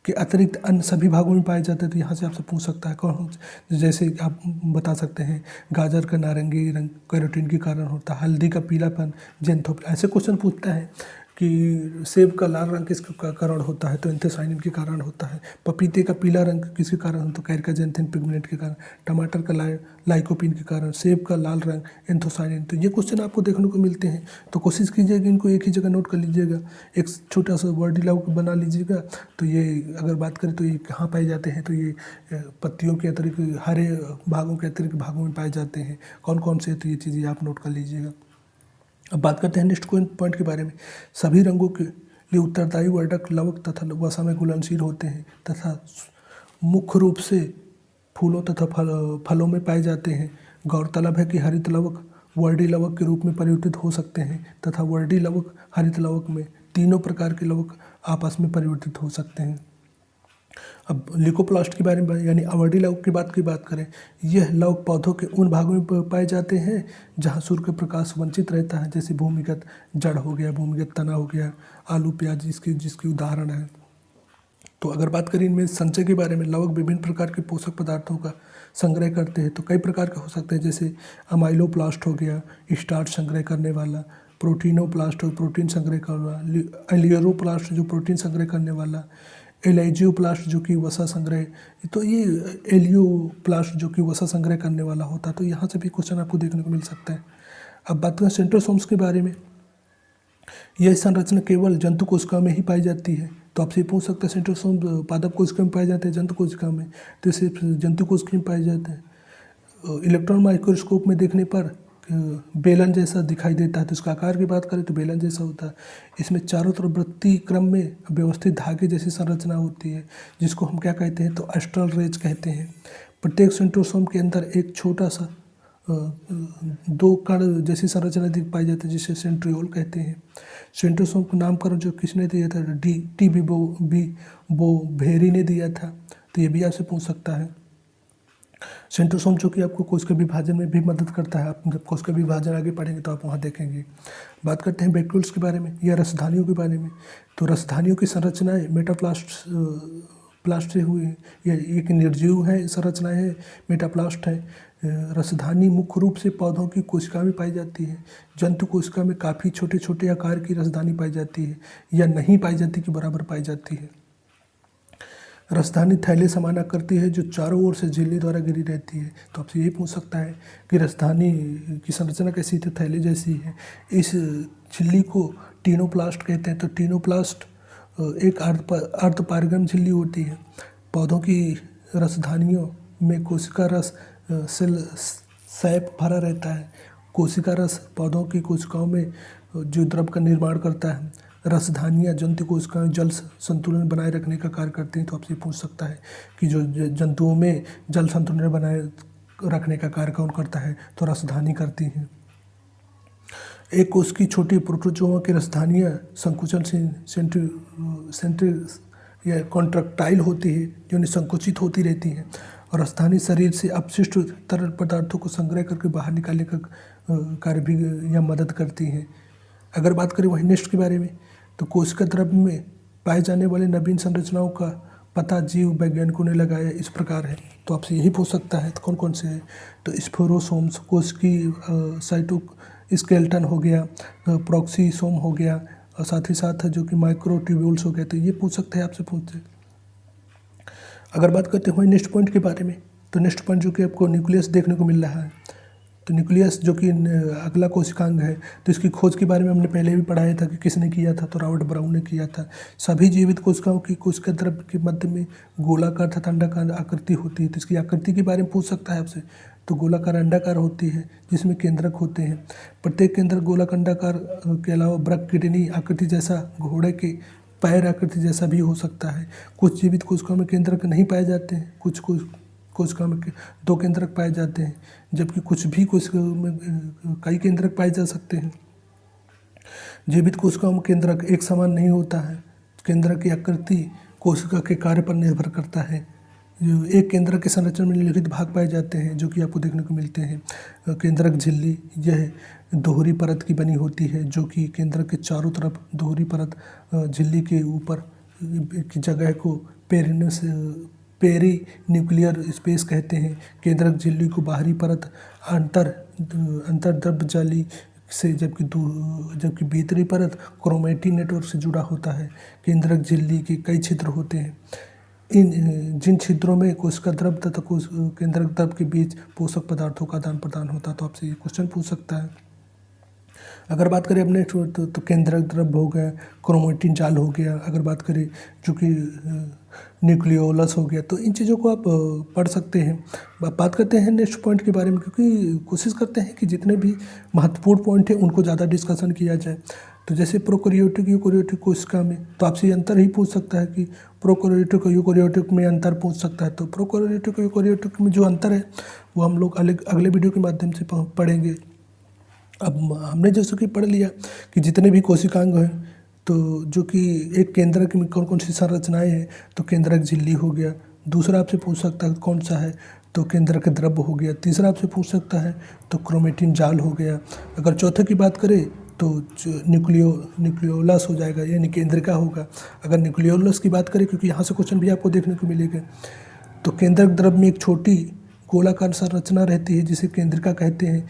के अतिरिक्त अन्य सभी भागों में पाए जाते हैं। तो यहाँ से आपसे पूछ सकता है कौन, जैसे आप बता सकते हैं गाजर का नारंगी रंग कैरोटीन के कारण होता है, हल्दी का पीलापन जेंथोफिल, ऐसे क्वेश्चन पूछता है कि सेब का लाल रंग किसके कारण होता है, तो एंथोसाइनिन के कारण होता है। पपीते का पीला रंग किसके कारण होता है, तो कैरकाजेंथिन पिगमेंट के कारण। टमाटर का लाइकोपीन के कारण। सेब का लाल रंग एंथोसाइनिन। तो ये क्वेश्चन आपको देखने को मिलते हैं, तो कोशिश कीजिएगा इनको एक ही जगह नोट कर लीजिएगा, एक छोटा सा वर्ड बना लीजिएगा। तो ये अगर बात करें तो ये कहाँ पाए जाते हैं, तो ये पत्तियों के अतिरिक्त हरे भागों के अतिरिक्त भागों में पाए जाते हैं। कौन कौन से, तो ये चीज़ें आप नोट कर लीजिएगा। अब बात करते हैं नेक्स्ट पॉइंट के बारे में। सभी रंगों के लिए उत्तरदायी वर्डक लवक तथा वसा में घुलनशील होते हैं तथा मुख्य रूप से फूलों तथा फलों में पाए जाते हैं। गौरतलब है कि हरित लवक वर्डी लवक के रूप में परिवर्तित हो सकते हैं तथा वर्डी लवक हरित लवक में तीनों प्रकार के लवक आपस में परिवर्तित हो सकते हैं। अब लिकोप्लास्ट के बारे में यानी अवर्डी लवक की बात करें, यह लवक पौधों के उन भागों में पाए जाते हैं जहां सूर्य का प्रकाश वंचित रहता है, जैसे भूमिगत जड़ हो गया, भूमिगत तना हो गया, आलू प्याज जिसकी उदाहरण है। तो अगर बात करें इनमें संचय के बारे में, लवक विभिन्न प्रकार के पोषक पदार्थों का संग्रह करते हैं। तो कई प्रकार के हो सकते हैं, जैसे अमाइलोप्लास्ट हो गया स्टार्च संग्रह करने वाला, प्रोटीनोप्लास्ट प्रोटीन संग्रह करने वाला, एलियरोप्लास्ट जो प्रोटीन संग्रह करने वाला, एलाइजियोप्लास्ट जो कि वसा संग्रह, तो ये एलियोप्लास्ट जो कि वसा संग्रह करने वाला होता है। तो यहाँ से भी क्वेश्चन आपको देखने को मिल सकता है। अब बात करें सेंट्रोसोम्स के बारे में, यह संरचना केवल जंतु कोशिका में ही पाई जाती है। तो आपसे पूछ सकते हैं सेंट्रोसोम पादप कोशिका में पाए जाते हैं, जंतु कोशिका में, तो सिर्फ जंतु कोशिका में पाए जाते हैं। इलेक्ट्रॉन माइक्रोस्कोप में देखने पर बेलन जैसा दिखाई देता है। तो इसका आकार की बात करें तो बेलन जैसा होता है। इसमें चारों तरफ वृत्तीय क्रम में व्यवस्थित धागे जैसी संरचना होती है, जिसको हम क्या कहते हैं, तो एस्ट्रल रेज कहते हैं। प्रत्येक सेंट्रोसोम के अंदर एक छोटा सा दो कण जैसी संरचना दिख पाई जाती है, जिसे सेंट्रियोल कहते हैं। सेंट्रोसोम का नामकरण जो किसने दिया था, टी बोवेरी ने दिया था। तो ये भी आपसे पूछ सकता है। सेंट्रोसोम जो कि आपको कोशिका विभाजन में भी मदद करता है। आप जब कोशिका विभाजन आगे पढ़ेंगे तो आप वहाँ देखेंगे। बात करते हैं वैक्यूल्स के बारे में या रसधानियों के बारे में। तो रसधानियों की संरचनाएं प्लास्ट से हुई है, या एक निर्जीव है संरचनाएं है, मेटाप्लास्ट है। रसधानी मुख्य रूप से पौधों की कोशिका में पाई जाती है। जंतु कोशिका में काफ़ी छोटे छोटे आकार की रसधानी पाई जाती है, या नहीं पाई जाती कि बराबर पाई जाती है। रसधानी थैले समान आकृति है जो चारों ओर से झिल्ली द्वारा घिरी रहती है। तो आपसे यही पूछ सकता है कि रसधानी की संरचना कैसी, तो थैले जैसी है। इस झिल्ली को टीनोप्लास्ट कहते हैं। तो टीनोप्लास्ट एक अर्धपारगम झिल्ली होती है। पौधों की रसधानियों में कोशिका रस सेल सैप भरा रहता है। कोशिका रस पौधों की कोशिकाओं में जो द्रव का निर्माण करता है। रसधानियाँ जंतु कोशिकाओं जल संतुलन बनाए रखने का कार्य करती हैं। तो आपसे पूछ सकता है कि जो जंतुओं में जल संतुलन बनाए रखने का कार्य कौन करता है, तो रसधानी करती हैं। एक कोश की छोटी प्रोटोजोआ की रसधानियाँ संकुचन सेंट्री या कॉन्ट्रैक्टाइल होती है, जो निसंकुचित होती रहती हैं। और रसधानी शरीर से अपशिष्ट तरल पदार्थों को संग्रह करके बाहर निकालने का कार्य भी या मदद करती हैं। अगर बात करें वही नेक्स्ट के बारे में, तो कोशिका द्रव्य में पाए जाने वाले नवीन संरचनाओं का पता जीव वैज्ञानिकों ने लगाया इस प्रकार है। तो आपसे यही पूछ सकता है तो कौन कौन से हैं, तो स्फोरोसोम्स कोशिकी साइटोस्केलेटन हो गया, प्रोक्सीसोम हो गया, और साथ ही साथ जो कि माइक्रोट्यूब्यूल्स हो गए। तो ये पूछ सकते हैं आपसे पूछते। अगर बात करते हैं नेक्स्ट पॉइंट के बारे में, तो नेक्स्ट पॉइंट जो कि आपको न्यूक्लियस देखने को मिल रहा है। तो न्यूक्लियस जो कि अगला कोशिकांग है, तो इसकी खोज के बारे में हमने पहले भी पढ़ाया था कि किसने किया था, तो रॉबर्ट ब्राउन ने किया था। सभी जीवित कोशिकाओं की कोशिका द्रव्य के मध्य में गोलाकार तथा अंडाकार आकृति होती है। तो इसकी आकृति के बारे में पूछ सकता है आपसे, तो गोलाकार अंडाकार होती है जिसमें केंद्रक होते हैं। प्रत्येक केंद्रक गोलाकार अंडाकार के अलावा वृक्क किडनी आकृति जैसा, घोड़े के पैर आकृति जैसा भी हो सकता है। कुछ जीवित कोशिकाओं में केंद्रक नहीं पाए जाते हैं, कुछ कोशिकाओं में 2 केंद्रक पाए जाते हैं, जबकि कुछ भी कोशिकाओं में कई केंद्रक पाए जा सकते हैं। जीवित कोशिकाओं में केंद्रक एक समान नहीं होता है। केंद्रक की आकृति कोशिका के कार्य पर निर्भर करता है। एक केंद्रक के संरचना में निम्नलिखित भाग पाए जाते हैं जो कि आपको देखने को मिलते हैं। केंद्रक झिल्ली, यह दोहरी परत की बनी होती है जो कि केंद्रक के चारों तरफ दोहरी परत झिल्ली के ऊपर की जगह को पेरी न्यूक्लियर स्पेस कहते हैं। केंद्रक झिल्ली को बाहरी परत अंतर्द्रव्य जाली से, जबकि भीतरी परत क्रोमैटिन नेटवर्क से जुड़ा होता है। केंद्रक झिल्ली के कई छिद्र होते हैं। जिन छिद्रों में कोशिका द्रव तथा केंद्रक द्रव के बीच पोषक पदार्थों का आदान प्रदान होता है। तो आपसे ये क्वेश्चन पूछ सकता है। अगर बात करें अपने तो केंद्रक द्रव हो गया, क्रोमैटिन जाल हो गया, अगर बात करें जो कि न्यूक्लियोलस हो गया, तो इन चीज़ों को आप पढ़ सकते हैं। बात करते हैं नेक्स्ट पॉइंट के बारे में, क्योंकि कोशिश करते हैं कि जितने भी महत्वपूर्ण पॉइंट हैं उनको ज़्यादा डिस्कशन किया जाए। तो जैसे प्रोकैरियोटिक यूकैरियोटिक कोशिका में तो आपसे ये अंतर ही पूछ सकता है कि प्रोकैरियोटिक और यूकैरियोटिक में अंतर पूछ सकता है। तो प्रोकैरियोटिक और यूकैरियोटिक में जो अंतर है वो हम लोग अगले वीडियो के माध्यम से पढ़ेंगे। अब हमने जैसे कि पढ़ लिया कि जितने भी कोशिकांग हैं, तो जो कि एक केंद्रक में कौन कौन सी संरचनाएं हैं, तो केंद्रक झिल्ली हो गया। दूसरा आपसे पूछ सकता है कौन सा है, तो केंद्रक द्रव हो गया। तीसरा आपसे पूछ सकता है तो क्रोमैटिन जाल हो गया। अगर चौथे की बात करें तो न्यूक्लियोलस हो जाएगा, यानी केंद्रिका होगा। अगर न्यूक्लियोलस की बात करें, क्योंकि यहाँ से क्वेश्चन भी आपको देखने को मिलेगा, तो केंद्रक द्रव में एक छोटी गोलाकार संरचना रहती है जिसे केंद्रिका कहते हैं।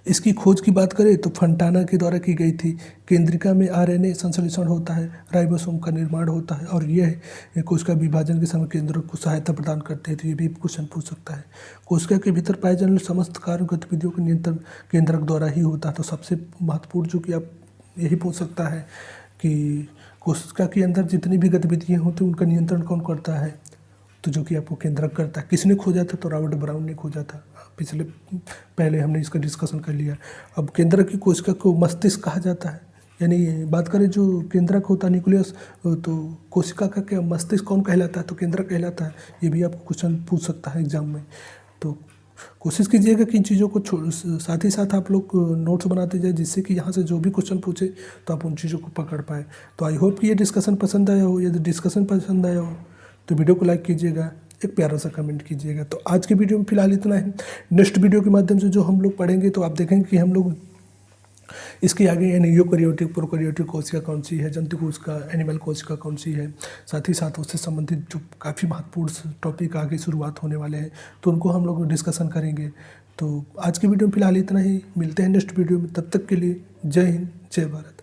इसकी खोज की बात करें तो फंटाना के द्वारा की गई थी। केंद्रिका में आरएनए संश्लेषण होता है, राइबोसोम का निर्माण होता है और यह कोशिका विभाजन के समय केंद्रक को सहायता प्रदान करते हैं। तो ये भी क्वेश्चन पूछ सकता है। कोशिका के भीतर पाए जाने वाले समस्त कार्य गतिविधियों का नियंत्रण केंद्रक द्वारा ही होता है। तो सबसे महत्वपूर्ण जो कि आप यही पूछ सकता है कि कोशिका के अंदर जितनी भी गतिविधियाँ होती हैं उनका नियंत्रण कौन करता है, तो जो कि आपको केंद्रक करता है। किसने खोजा था, तो रॉबर्ट ब्राउन ने खोजा था। पहले हमने इसका डिस्कशन कर लिया। अब केंद्रक की कोशिका को मस्तिष्क कहा जाता है, यानी बात करें जो केंद्रक होता है न्यूक्लियस, तो कोशिका का क्या मस्तिष्क कौन कहलाता है, तो केंद्रक कहलाता है। ये भी आपको क्वेश्चन पूछ सकता है एग्जाम में। तो कोशिश कीजिएगा कि इन चीज़ों को साथ ही साथ आप लोग नोट्स बनाते जाए, जिससे कि यहाँ से जो भी क्वेश्चन पूछे तो आप उन चीज़ों को पकड़ पाए। तो आई होप कि ये डिस्कशन पसंद आया हो। यदि डिस्कशन पसंद आया हो तो वीडियो को लाइक कीजिएगा, एक प्यारा सा कमेंट कीजिएगा। तो आज की वीडियो में फिलहाल इतना है। नेक्स्ट वीडियो के माध्यम से जो हम लोग पढ़ेंगे तो आप देखेंगे कि हम लोग इसके आगे यानी यूकैरियोटिक प्रोकैरियोटिक कोशिका कौन सी है, जंतु कोशिका, एनिमल कोशिका कौन सी है, साथ ही साथ उससे संबंधित जो काफ़ी महत्वपूर्ण टॉपिक आगे शुरुआत होने वाले हैं तो उनको हम लोग डिस्कशन करेंगे। तो आज की वीडियो में फिलहाल इतना ही। मिलते हैं नेक्स्ट वीडियो में, तब तक के लिए जय हिंद, जय भारत।